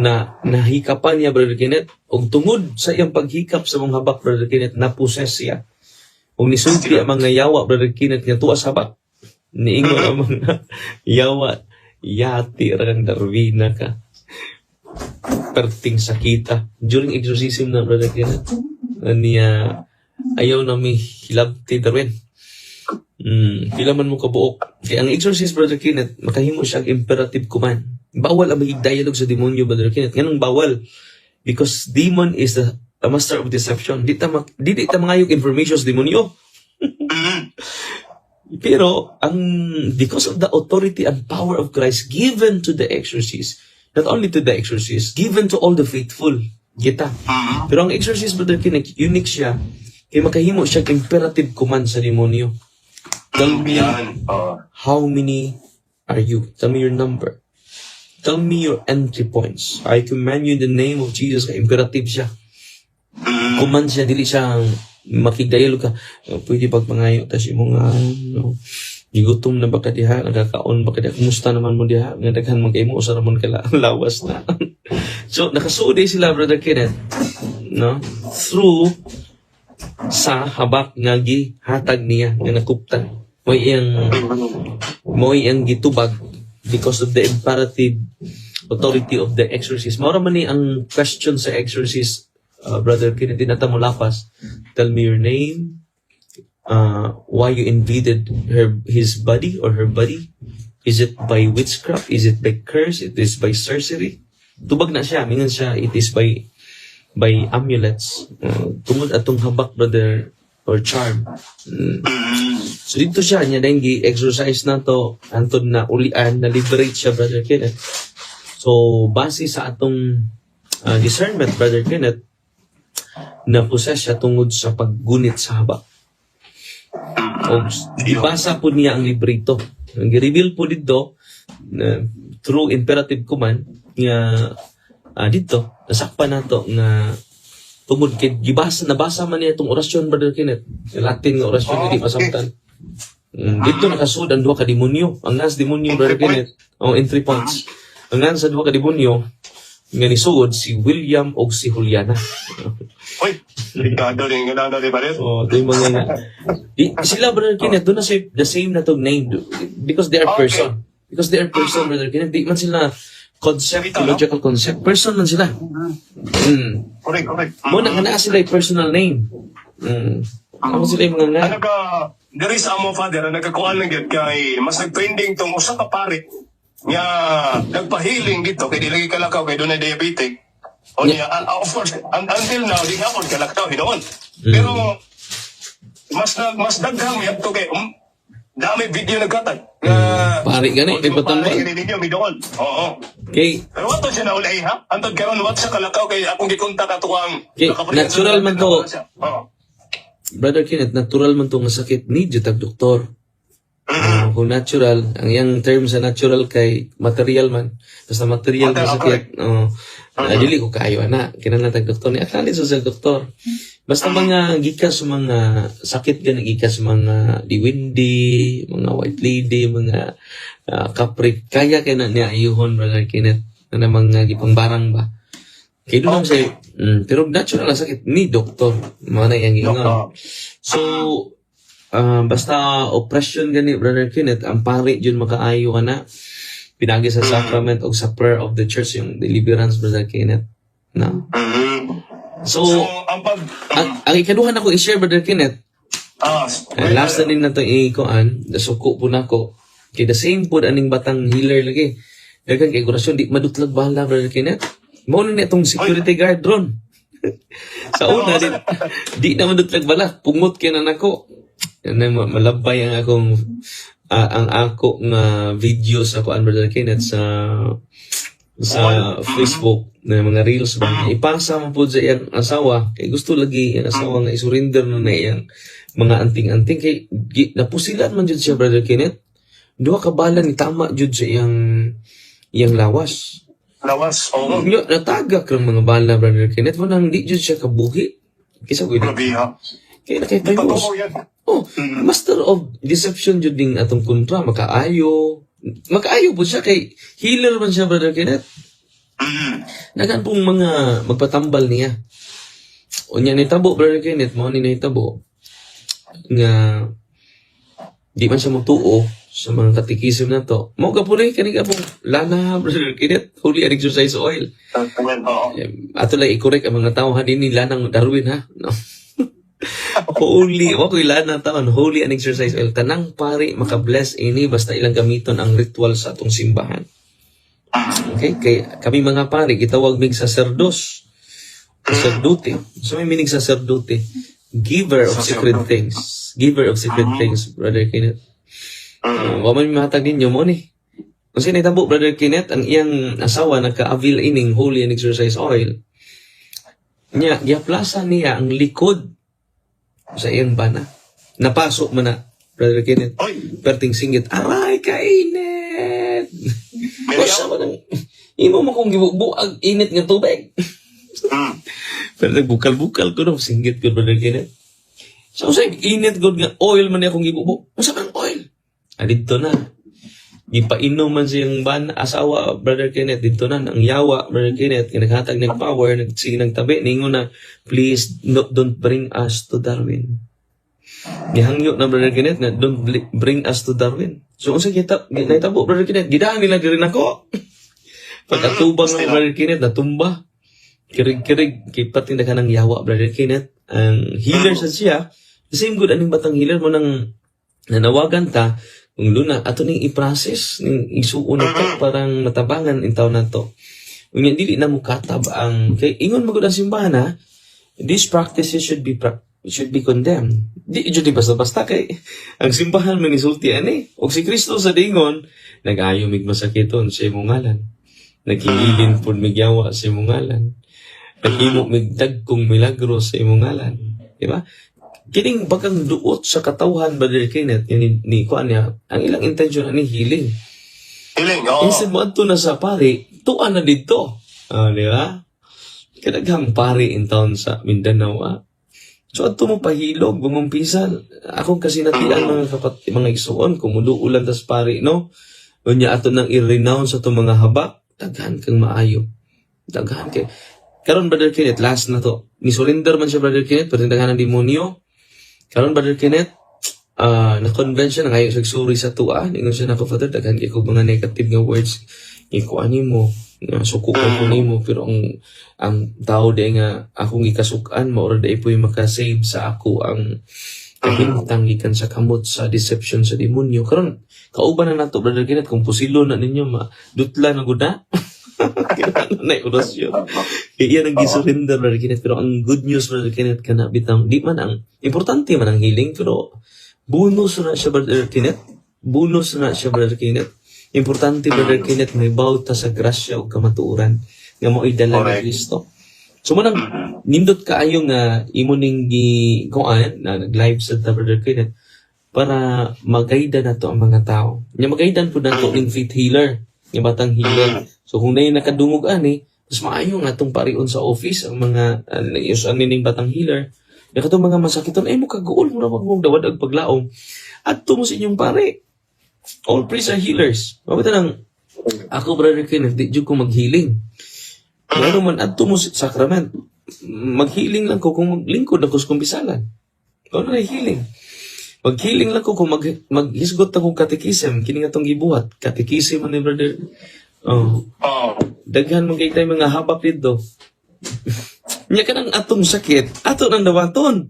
nahikapan niya Brother Kenneth, og tungod sa iyang paghikap sa mga habak Brother Kenneth, na-possess siya. Og nisulti ang mga yawa Brother Kenneth nga tuwa sa habak. Niingon ang mga yawa, yati rang Darwina ka. Perting sakita. During exorcism na Brother Kenneth, niya ayaw na may hilabti Darwin. Pila man mo kabuok. Kaya ang exorcist Brother Kenneth, makahimo siya ang imperative command. Bawal ang magig-dialogue sa demonyo, Brother Kenneth. Ganun bawal. Because demon is the master of deception. Di ta mangayog information sa demonyo. Pero, because of the authority and power of Christ given to the exorcist, not only to the exorcist, given to all the faithful. Kita. Pero ang exorcist, Brother Kenneth, unique siya. Kaya makahimo siya ang imperative command sa demonyo. Tell me, how many are you? Tell me your number. Tell me your entry points. I command you in the name of Jesus. Imperative siya. Command siya. Dili siya makigdayalo ka. Pwede pagpangayo. Tapos yung mga gigutom na baka diha. Nagkakaon baka diha. Kumusta naman mo diha? Nagdaghan magkaimo. Usa naman lawas na. So, nakasuod sila, Brother Kenneth. No? Through sa habak nga gihatag niya nga nakuptan. Mo iyang gitubag because of the imperative authority of the exorcist. Maura man ni ang question sa exorcist, Brother Kenneth, nata mo lapas. Tell me your name, why you invaded his body or her body. Is it by witchcraft? Is it by curse? It is by sorcery? Tubag na siya. Mingan siya, it is by amulets. Tungod atong habak, brother, or charm. So dito siya, niya dahil gi-exercise na to, antod na ulian, na-liberate siya, Brother Kenneth. So, base sa atong discernment, Brother Kenneth, na-possess siya tungod sa paggunit sa habak. O, ibasa po niya ang librito. Ang gi-reveal po dito, through imperative command, nga dito, nasakpan na to, nga tungod kay nabasa man niya itong orasyon, Brother Kenneth. Yung Latin nga orasyon, hindi masabtan. Dito nakasud ang duha ka demonyo. Ang nas demonyo, Brother Kenneth. Entry points. Ang nas sa duha ka demonyo, nga nisuod si William o si Juliana. Uy, ligado rin. Ganaan natin pa rin. Ito yung mga nga. Sila, Brother Kenneth, doon na the same na itong name. Because they are person. Because they are person, Brother Kenneth. Di man sila concept, theological concept. Person man sila. Correct. Muna nga na sila yung personal name. Ako sila yung mga nga. There is amo father na nagkakuan lang yun kay mas nag-trending tong usa ka pare nga nagpahiling dito kay dilagi kalakaw kay dunay diabetic. O niya, of course, until now, di hapon kalakaw hinoon. Pero mas daghang yap to kay dami video nagkatag. Pari gani, may patambal. Oo. Okay. Pero wato siya na ulay ha? Antod karon wat sa kalakaw kay akong gikontak ato ang Okay, natural man to. Oo. Brother Kenneth, natural man to nga sakit, need yung tag-doktor. Kung natural, ang yung term sa natural kay material man. Basta material nga sakit, dili ko kayo, kinala tag-doktor ni acknowledge sa doktor. Basta mga gikas mga sakit ganang gikas mga diwindi, mga white lady, mga kaprik, kaya kaya na niya ayuhon, Brother Kenneth, na mga gipangbarang ba. Kaya doon sa'yo, pero natural na sakit ni doktor, mga na yung ingon. So, basta oppression gani, Brother Kenneth, ang pari dyan makaayo ka na, pinagi sa sacrament o sa prayer of the church, yung deliverance, Brother Kenneth. No? So, ang ikaduhan ako i-share, Brother Kenneth, last na din na ito ikuan, nasuko po na ako, kaya the same po aning batang healer lagi. Dagan kay kurasyon, di madutlag bahala, Brother Kenneth. Muna na itong security guard ron. Sa una, di na madutlag bahala, pungot kaya na nako. Malabay ang akong, ang ako nga video sa kuan, Brother Kenneth, sa sa Facebook na mga reels ba ipasa mo po sa iyang asawa kay gusto lagi ang asawa nga isurrender na iyang mga anting-anting kay napusilan man jud siya Brother Kenneth duha ka bala ni tama jud sa iyang lawas Yo, natagak ng mga bala Brother Kenneth mo nang di jud siya kabuhi kisa ko kaya nakitayos master of deception jud ding atong kontra makaayo po siya kay healer man siya Brother Kenneth nagan pong mga magpatambal niya unya nitabo Brother Kenneth mo ni nitabo nga di man siya mutuo sa mga katikisim na to mo ka po rin kaniga pong lana Brother Kenneth holy and exercise oil ato lang i-correct ang mga tao ha din ni lanang Darwin ha no holy, wako ilan na taon, holy and exercise oil. Tanang pari makabless ini basta ilang gamiton ang ritual sa atong simbahan. Okay? Kaya kami mga pari, gitawag mig sacerdos. Sacerdote. So may meaning sacerdote. Giver of secret things. Giver of secret things, Brother Kenneth. Waman may mahatag ninyo mo ni. Kung sinitabo, Brother Kenneth, ang iyang asawa nagka-avail ining holy and exercise oil. Giaplasan niya ang likod sa iyang bana. Napasok mo na, Brother Kenneth. Perting singgit, aray, kainit! Basta mo nang, imo mo kong gibubuag init nga tubig. Pero nagbukal-bukal ko no, singgit ko, Brother Kenneth. So, sa init ko nga, oil man niya kong gibubu. Masa kang oil? Dito na. Gipainom man siyang asawa, Brother Kenneth, dito na, ang yawa, Brother Kenneth, naghatag ng power, sige nagtabi, ningon na, please, don't bring us to Darwin. Gihangyo na, Brother Kenneth, na don't bring us to Darwin. So, kung sa naitabo, Brother Kenneth, gidaan nila rin ako. Pagkatubang ng Brother Kenneth, natumba. Kirig-kirig, kipating na ka ng yawa, Brother Kenneth. Ang healer sa siya, the same good, aning batang healer mo nang nanawagan ta, kung luna, ato ning i-process, ning isuon ito, parang natabangan in taon na to. Kung yan, dili na mo katab ang, kay ingon magod ang simbahan ha, these practices should be condemned. Di basta-basta kay, ang simbahan manisulti ani. O si Kristo sa dingon, nag-ayo mig masakiton sa imong ngalan. Naghihilin po migyawa sa imong ngalan. Naghimo mig dagkong milagro sa imong ngalan. Diba? Kining bagang duot sa katawhan, Brother Kenneth, ni kuan niya, ang ilang intention ni healing. Instead mo ato na sa pari, tuan na dito. Di ba? Kadaghang pari in town sa Mindanao. So ato mo pahilog, bungumpisan. Akong kasi natian mga isuon, kumuduulan tas pari, no? Unya ato nang i-renounce sa itong mga habak, daghan kang maayo. Daghan kay. Karon Brother Kenneth, last na to. Ni surrender man siya, Brother Kenneth, pero daghan ng demonyo. Karon Brother Kenneth, na-convention na ngayon sagsuri sa tuwa. Ningon siya na ko, Father, daghan kayo mga negative nga words. Ikuha ni mo, sukukan ko ni mo, pero ang tao di nga akong ikasukan, maura di po yung makasave sa ako ang kahintang gikan sa kamot sa deception sa demonyo. Karon kauban na nato, Brother Kenneth, kung pusilo na ninyo, dutla na guda. Kailangan na orasyon. Kaya yan ang gisurrender, Brother Kenneth. Pero ang good news, Brother Kenneth, ka na bitang, di man ang, importante man ang healing, pero bonus na siya, Brother Kenneth. Bonus na siya, Brother Kenneth. Importante, Brother Kenneth, may bauta sa grasya o kamatuuran nga mo idala ni Kristo. So, manang, nindot kaayo nga imo ning kuan na nag-live sa Brother Kenneth para magaida na to ang mga tao. Nga magaidan po na to ning faith healer, nga batang healer. So, kung na yung nakadungog ani, mas maayo nga itong parion sa office ang mga naiusan nining batang healer. Yung katong mga masakiton, mo kaguol mo na magmugdawad ang paglaom. At mo sa inyong pare. All priests are healers. Mabita nang, ako, Brother Kenneth, di dyan ko mag-healing. Ano man, at mo sa sakrament. Mag-healing lang ko kung maglingkod ako sa kumbisalan. Ano na healing? Mag-healing lang ko kung maghisgot akong katekism. Kini nga itong gibuhat. Katekism ni Brother. Daghan mong kay tayo mga habak dito. Nya ka ng atong sakit, ato ng dawaton.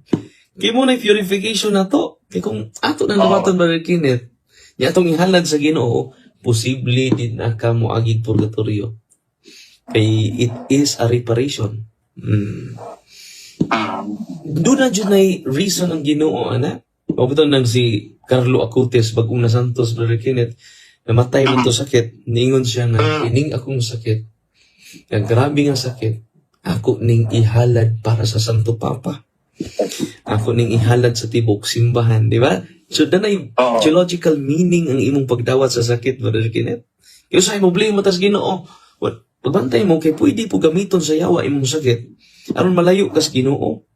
Kaya mo na purification na to. Kaya kung ato ng dawaton, Brother Kenneth, nya atong ihalad sa Ginoo, posible din na ka mo agig purgatorio. Kaya it is a reparation. Doon na dyan ay reason ang Ginoo, anak. Pabito nang si Carlo Acutis, bagong na Santos, Brother Kenneth, namatay mo to sakit. Ningon siya na, ining akong sakit, Nga grabe nga sakit, ako ning ihalad para sa Santo Papa. Ako ning ihalad sa tibok simbahan, di ba? So, danay theological meaning ang imong pagdawat sa sakit, Brother Kenneth. Yung sa problema tas Ginoo, pagbantay mo kay pwede po gamiton sa yawa imong sakit aron malayo kas Ginoo.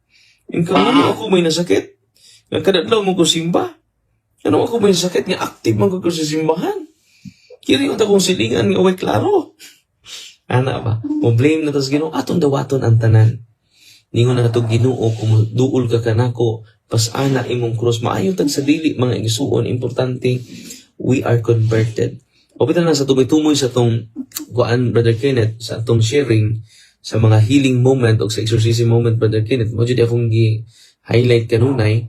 Yung ano ako may nasakit, nga kadadlaw mo ko simba. Ano ako may sakit nga active man ko sa simbahan. Kiri yung takong silingan nga way klaro. Ana ba? Problema na tas Ginoo aton dawaton ang tanan. Ningon na itong Ginoo kung duol ka kanako pasana imong cross maayo tag sa dili mga igsuon importante we are converted. O pita na sa tumoy sa tong kuan Brother Kenneth sa atong sharing sa mga healing moment o sa exorcism moment Brother Kenneth mo jud akong gi-highlight kanunay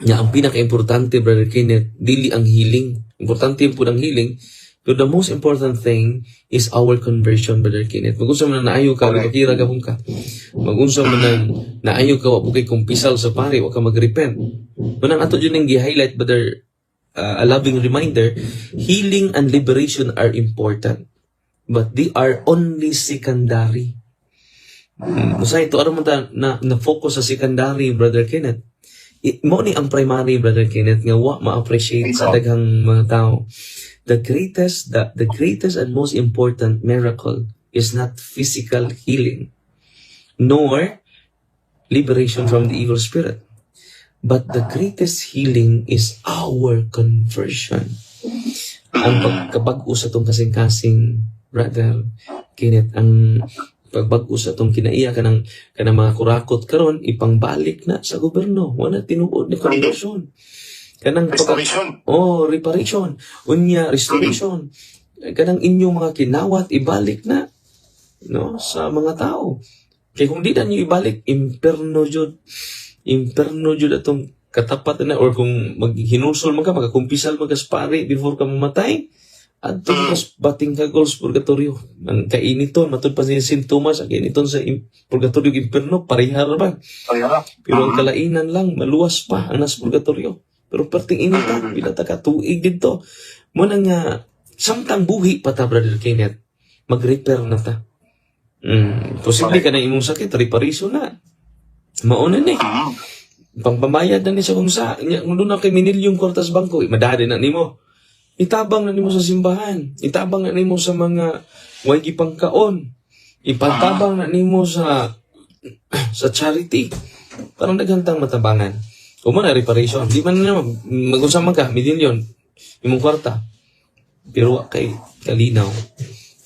nga ang pinaka-importante Brother Kenneth dili ang healing. Importante po ang healing. But the most important thing is our conversion, Brother Kenneth. Mag-unsa man na naayo ka, magkira ka ka. Mag-unsa man na naayo ka, wag kay kumpisal sa pare, wag ka mag-repent. Manang ato yun yung gi-highlight, Brother, a loving reminder, healing and liberation are important. But they are only secondary. Kasi ito, ano man na-focus sa secondary, Brother Kenneth. Mo ni ang primary, Brother Kenneth, nga wa ma-appreciate sa daghang mga tao. The greatest and most important miracle is not physical healing, nor liberation from the evil spirit. But the greatest healing is our conversion. Ang pagkabag-o sa itong kasing-kasing, Brother Kenneth, ang pagbago sa itong kinaiya ka ng mga kurakot karon ipangbalik na sa gobyerno. Wala tinuod ni conversion. Kanang restoration. Reparation. Unya, restoration. Kanang inyong mga kinawat, ibalik na sa mga tao. Kaya kung di na nyo ibalik, imperno jud atong katapat na, or kung maghinusol magkakumpisal magaspari before ka mamatay, at mas bating ka goals purgatorio. Ang kainiton, matod pa siya sintomas, ang kainiton sa purgatorio imperno, parihar ba? Pero ang kalainan lang, maluwas pa ang nas purgatorio. Pero perting initan, bila ta katuig dito. Muna nga, samtang buhi pa ta, Brother Kenneth, mag-repair na ta. Posible ka na imong sakit, reparation na. Mauna na pangpamayad na ni sa kumsa. Kung doon na kay minilyong kwartas bangko, madali na ni mo. Itabang na ni mo sa simbahan. Itabang na ni mo sa mga wagi pangkaon. Ipatabang na ni mo sa charity. Parang naghantang matabangan. O mo na reparation. Di man na mag-usama ka, milyon, imong kwarta. Pero kay kalinaw.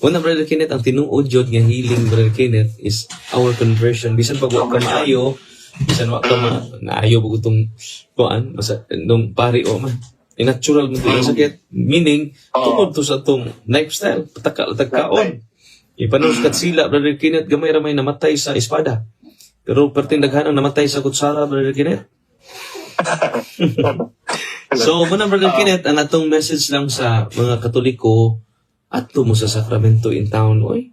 Una, Brother Kenneth, ang tinuod yun nga healing, Brother Kenneth, is our conversion. Bisan pag wak ka maayo, bisan wak ka naayo bago itong kuan, nung pari o man. Natural mo ito yung sakit. Meaning, tungkol to sa itong lifestyle, patagkaon. Ipanuskat sila, Brother Kenneth, gamay ramay namatay sa espada. Pero perting daghanang namatay sa kutsara, Brother Kenneth. So, muna Brother Kenneth, ang atong message lang sa mga Katoliko, ato mo sa sakramento in town, oy.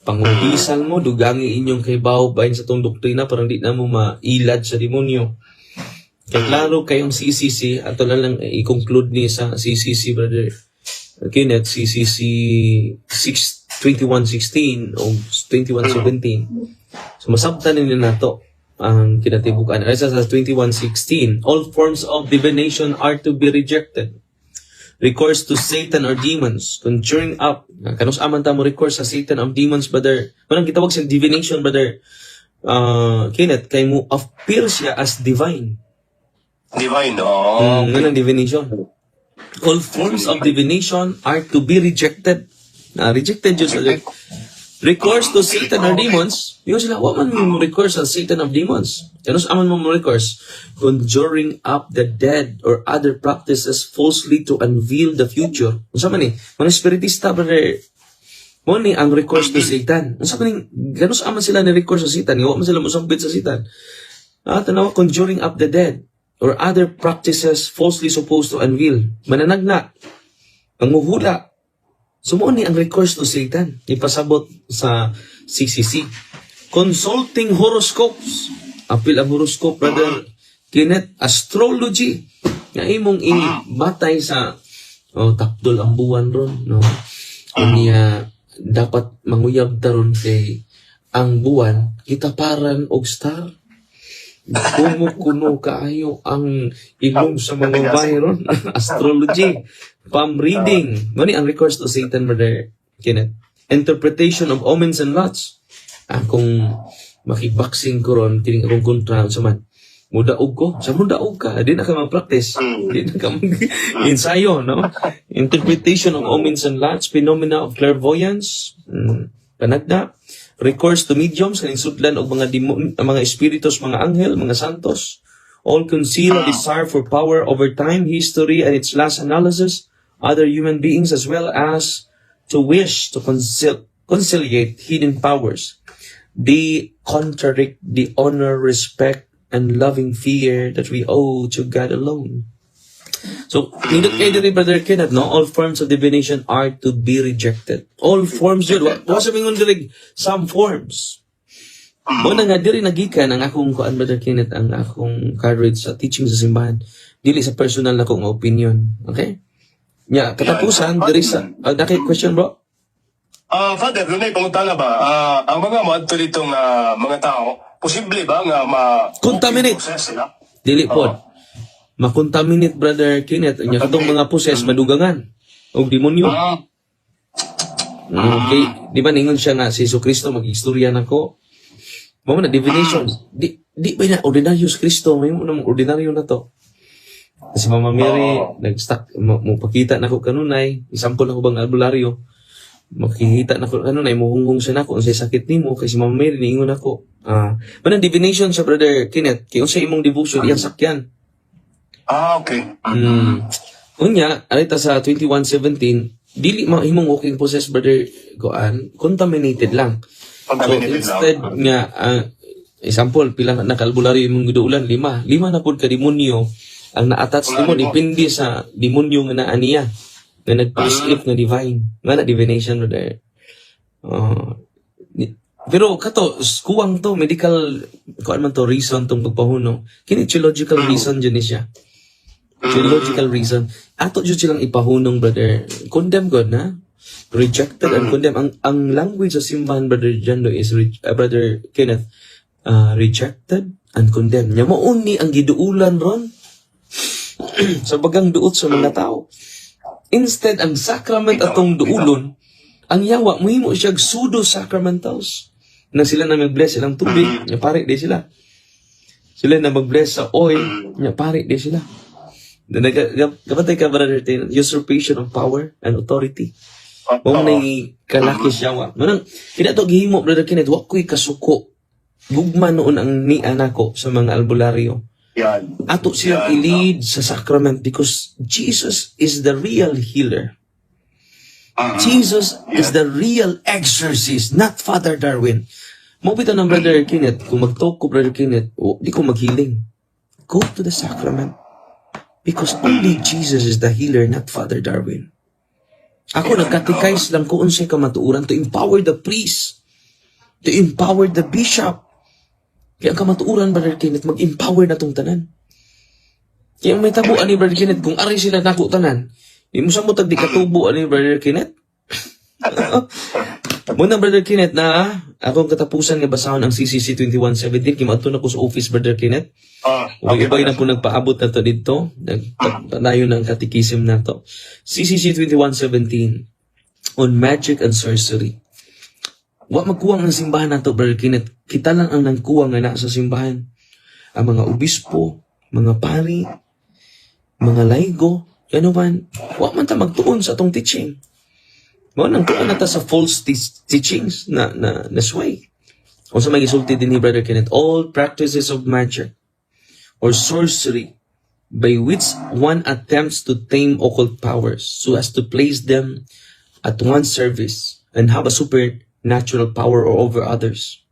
Pangubisan mo, dugangi inyong kaybaw, bahin sa itong doktrina, parang di na mo mailad sa demonyo. Kaya klaro kayong CCC, ato na lang i-conclude ni sa CCC, Brother Kenneth, CCC 2116 o 2117. So, masabtan nila na to ang kinatibukan. Ay sa 2116, all forms of divination are to be rejected. Recourse to Satan or demons, conjuring up. Kanus aman ta mo recourse sa Satan or demons, Brother. Manang gitawag sa divination, Brother Kenneth, kay mo appear siya as divine. Divine, Ganang divination. All forms of divination are to be rejected. Rejected yun sa recourse to Satan or demons, yung sila, waman mo recourse sa Satan of demons. Kanus aman mo recourse, conjuring up the dead or other practices falsely to unveil the future. Unsa man ni, mga spiritista, Brother, mo ni ang recourse to Satan. Unsa man ni, kanus aman sila ni recourse sa Satan, wa man sila musambit sa Satan. Tanawa, conjuring up the dead or other practices falsely supposed to unveil. Mananagna, panguhula. Sumuon ni ang recourse to Satan. Ipasabot sa CCC. Consulting horoscopes. Apil ang horoscope, Brother Kenneth. Astrology. Na imong ibatay sa takdol ang buwan ron. No? Unya, dapat manguyab taron kay ang buwan kitaparan og star. Kuno kaayo ang ilong sa mga bayron. Astrology, palm reading. Mani ang recourse to Satan, Brother Kenneth. Interpretation of omens and lots. Kung makiboxing ko ron, tining akong kontra sa man. Mudaog ko. Sa mudaog ka, di na ka mag-practice. Di na ka mag-ensayo, no? Interpretation of omens and lots. Phenomena of clairvoyance. Panagda. Recourse to mediums, kaning sudlan og mga mga espiritus, mga anghel, mga santos. All conceal a desire for power over time, history, and its last analysis. Other human beings, as well as to wish to conciliate hidden powers. They contradict the honor, respect, and loving fear that we owe to God alone. So, nindot kayo dito, Brother Kenneth, no? All forms of divination are to be rejected. All forms yun. Wala sa mingon dirig, some forms. Muna nga, diri nagikan ang akong kuan, Brother Kenneth, ang akong courage sa teaching sa simbahan. Dili sa personal na kong opinion. Okay? Katapusan, diri sa... question, bro? Father, Lunay, pangutana ba? Ang mga madto ditong mga tao, posible ba nga Contaminate. sila? Dili po. Makontaminate, Brother Kenneth. Nya katong mga poses, madugangan. O demonyo. Okay. Di ba ningon siya nga si Jesu Cristo, mag-istorya na ko. Mama na, divination. Di ba na, ordinaryo si Cristo. May mo namang ordinaryo na to. Kasi Mama Mary, nag-stuck, mapakita na ko kanunay. Isampol na ko bang albularyo. Makikita na ko kanunay, muhunghong siya na ko. Ang sakit ni mo, kasi Mama Mary, niingon ako. Manang divination sa Brother Kenneth. Kaya sa imong devotion, iyang sakyan. Okay. Unya, alita sa 21:17, dili mahimong walking possess, Brother Goan, contaminated lang. So, instead nga, example, pila na kalbularyo imong giduulan, 5 na pud ka demonyo ang na-attach nimo, depende sa demonyo nga naa niya, na nag-prescript nga divine, nga na divination, Brother. Pero kato, kuwang to, medical, kuan man to, reason tong pagpahuno. Kini theological reason dyan siya. Theological reason. Ato dyan silang ipahunong, Brother. Condemn God, na? Rejected and condemn. Ang language sa simbahan, Brother Jando, is, Brother Kenneth, rejected and condemned. Nya mauni ang giduulan ron sa bagang duot sa mga tao. Instead, ang sacrament atong duulon, ang yawa, muhimo siya pseudo-sacramentals. Na sila na mag-bless silang tubig, nya pare di sila. Sila na mag-bless sa oil, nya pare di sila. Kapatay ka, Brother Kenneth, usurpation of power and authority. Kung may kalaki siya, manang, kina to gihimo, Brother Kenneth, wako'y kasuko. Gugma noon ang ni anako sa mga albularyo. Ato silang i-lead sa sacrament because Jesus is the real healer. Jesus is the real exorcist, not Father Darwin. Mabita ng Brother Kenneth, kung mag-talk ko, Brother Kenneth, di ko mag-healing. Go to the sacrament. Because only Jesus is the healer, not Father Darwin. Ako nagkatikais lang kung unsay kamatuuran to empower the priest, to empower the bishop. Kaya ang kamatuuran, Brother Kenneth, mag-empower na tong tanan. Kaya may tabuan ni Brother Kenneth, kung ari sila naku tanan, di mo sa mo tag di katubo ni Brother Kenneth. Muna, Brother Kenneth, na akong katapusan nga basahon ang CCC 21:17, kimato na ko sa office, Brother Kenneth. Ibay na po nagpaabot na to dito. Nagpanayo ng katikisim na to. CCC 21:17 on magic and sorcery. Wa magkuwang ang simbahan na to, Brother Kenneth. Kita lang ang nangkuwang nga na sa simbahan. Ang mga obispo, mga pari, mga laygo, ano man, wa man ta magtuon sa atong teaching. Mga nangtuon na ta sa false teachings na sway. O sa may gisulti din ni Brother Kenneth, all practices of magic or sorcery by which one attempts to tame occult powers so as to place them at one's service and have a supernatural power over others.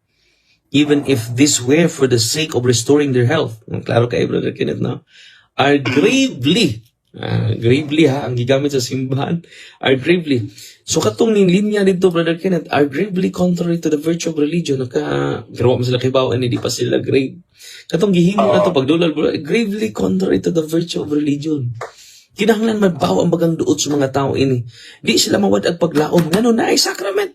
Even if this were for the sake of restoring their health. Klaro kayo, Brother Kenneth, no? Are gravely, ang gigamit sa simbahan, are gravely. So katong ning linya dito, Brother Kenneth, are gravely contrary to the virtue of religion. Garawa mo sila kibawaan, hindi pa sila grave. Katong gihimo na to pagdulal, gravely contrary to the virtue of religion. Kinahanglan mabaw ang bagang duot sa mga tao ini. Di sila mawadag paglaom. Ngano na ay sacrament.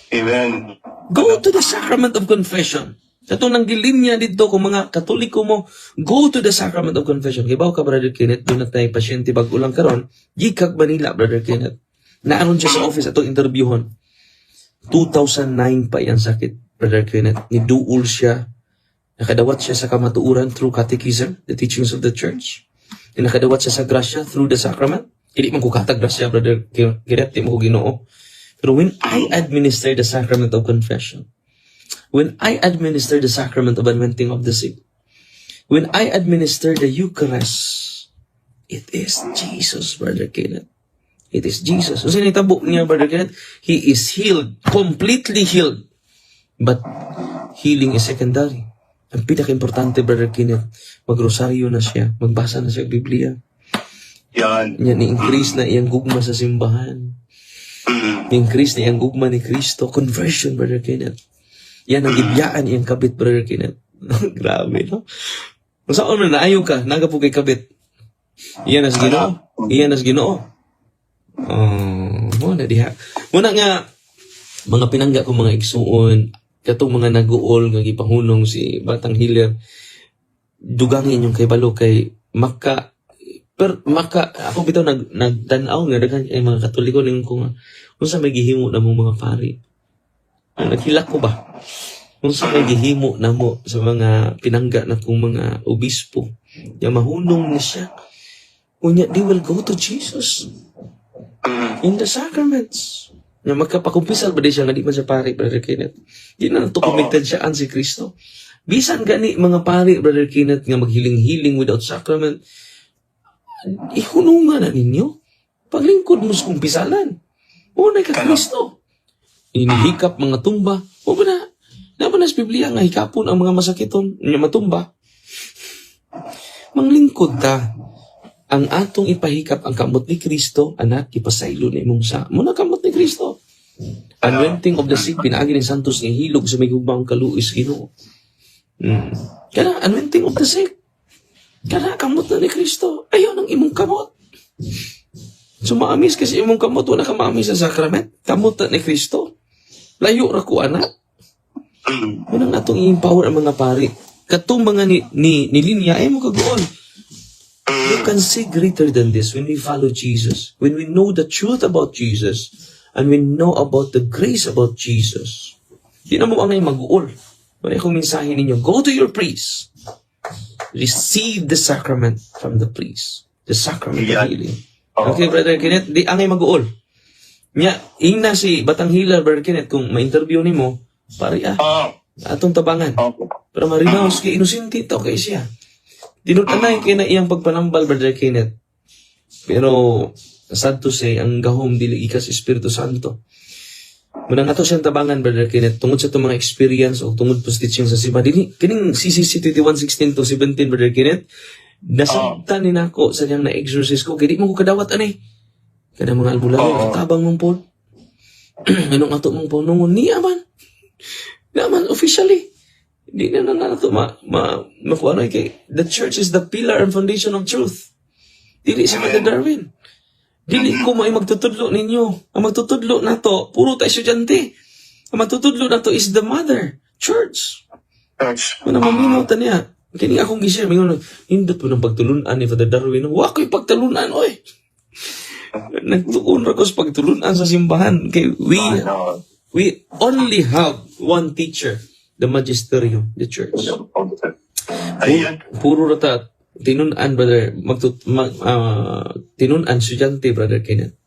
Amen. Go to the sacrament of confession. Itong nang dilinya dito kung mga Katoliko mo, go to the sacrament of confession. Kibaw ka, Brother Kenneth, doon na tayo pasyente bagulang karon, Gikag Manila, Brother Kenneth. Naaron siya sa office atong interviewon. 2009 pa yan sakit, Brother Kenneth. Niduol siya. Nakadawat siya sa kamatuuran through catechism, the teachings of the church. Nakadawat siya sa grasya through the sacrament. Hindi man ko katag grasya, Brother Kenneth, di mo ko Ginoo. Pero when I administer the sacrament of confession, when I administer the sacrament of anointing of the sick, when I administer the Eucharist, it is Jesus, Brother Kenneth. It is Jesus. So, sinitabo niya, Brother Kenneth, he is healed, completely healed. But healing is secondary. Ang pinaka-importante, Brother Kenneth, magrosaryo na siya, magbasa na siya ng Biblia. Yan. Yan, i-increase na iyang gugma sa simbahan. I-increase na iyang gugma ni Kristo. Conversion, Brother Kenneth. Yan ang ibiyaan iyang kabit, Brother Kenneth. Grabe, no? Kung saan na naayaw ka, nagapo kay kabit. Iyan as Ginoo. Iyan as Ginoo. Muna diha. Muna nga, mga pinangga ko mga igsuon, katong mga nag-uol, nga gipahunong si Batang Hiler, dugangin yung kay Balo, kay maka, ako bitaw nagtanaw nga, daghan ay mga Katoliko, ningon ko nga, kung sa may gihimo na mong mga pari. Naghilak ko ba? Kung sa may gihimo na mo sa mga pinangga na kong mga obispo, yung mahunong na siya, unya, they will go to Jesus in the sacraments. Yung magkapakumpisal ba di siya nga di man sa pari, Brother Kenneth? Di na ito committed siya an si Kristo. Bisan gani mga pari, Brother Kenneth, nga maghiling-hiling without sacrament, ihunungan na ninyo. Paglingkod mo sa kumpisalan. Unay ka Kristo. Inihikap mga tumba. O ba na? Naman sa Biblia nga hikapon ang mga masakiton nga matumba. Manglingkod ta. Ang atong ipahikap ang kamot ni Kristo, anak, ipasaylo ni mong sa. Muna kamot ni Kristo. Anointing of the sick, pinaagi ni Santos ng hilog sa may gubang kaluis Ginoo. Kaya anointing of the sick. Kaya kamot na ni Kristo. Ayaw ng imong kamot. Sumaamis kasi imong kamot, wala ka maamis sa sakrament. Kamot na ni Kristo. Layo ra ko, anak. Unang atong i-empower ang mga pari. Katong mga nilinya, ay mo kagoon. You can see greater than this when we follow Jesus. When we know the truth about Jesus. And we know about the grace about Jesus. Di na mo ang mag-uol. Wala akong mensahe ninyo. Go to your priest. Receive the sacrament from the priest. The sacrament of healing. Okay, Brother Kenneth? Di angay mag-uol. Nya, ingna si Batang Hiler, Brother Kenneth, kung ma-interview ni mo, pari atong tabangan. Pero marinaos kay inosente to kay siya. Tinutanay kay na iyang pagpanambal, Brother Kenneth. Pero, sad to say, ang gahom dili ikas Espiritu Santo. Munang ato siyang tabangan, Brother Kenneth, tungod sa itong mga experience o tungod po sa teaching sa Simba. Kining CCC 21:16 to 17, Brother Kenneth, nasabtan ni nako sa niyang na-exorcist ko, kaya di mo ko kadawat, Kada mga albularyo, tabang mong po. Anong ato mong po nungon, niya man. Naman, officially. Hindi na nato makuha kay the church is the pillar and foundation of truth. Dili si Father Darwin. Dili ko may magtutudlo ninyo. Ang magtutudlo na to, puro tayo estudyante. Ang magtutudlo na to is the mother, church. Kung maminutan niya, kini akong gisir, hindot po ng pagtulunan ni Father Darwin. Huwag ko'y pagtulunan, oy. Nagtuon ra ko sa pagtulunan sa simbahan. Kay we only have one teacher, the magisterium, the church. Puro rata tinunan, brother, tinunan estudyante, Brother Kenneth.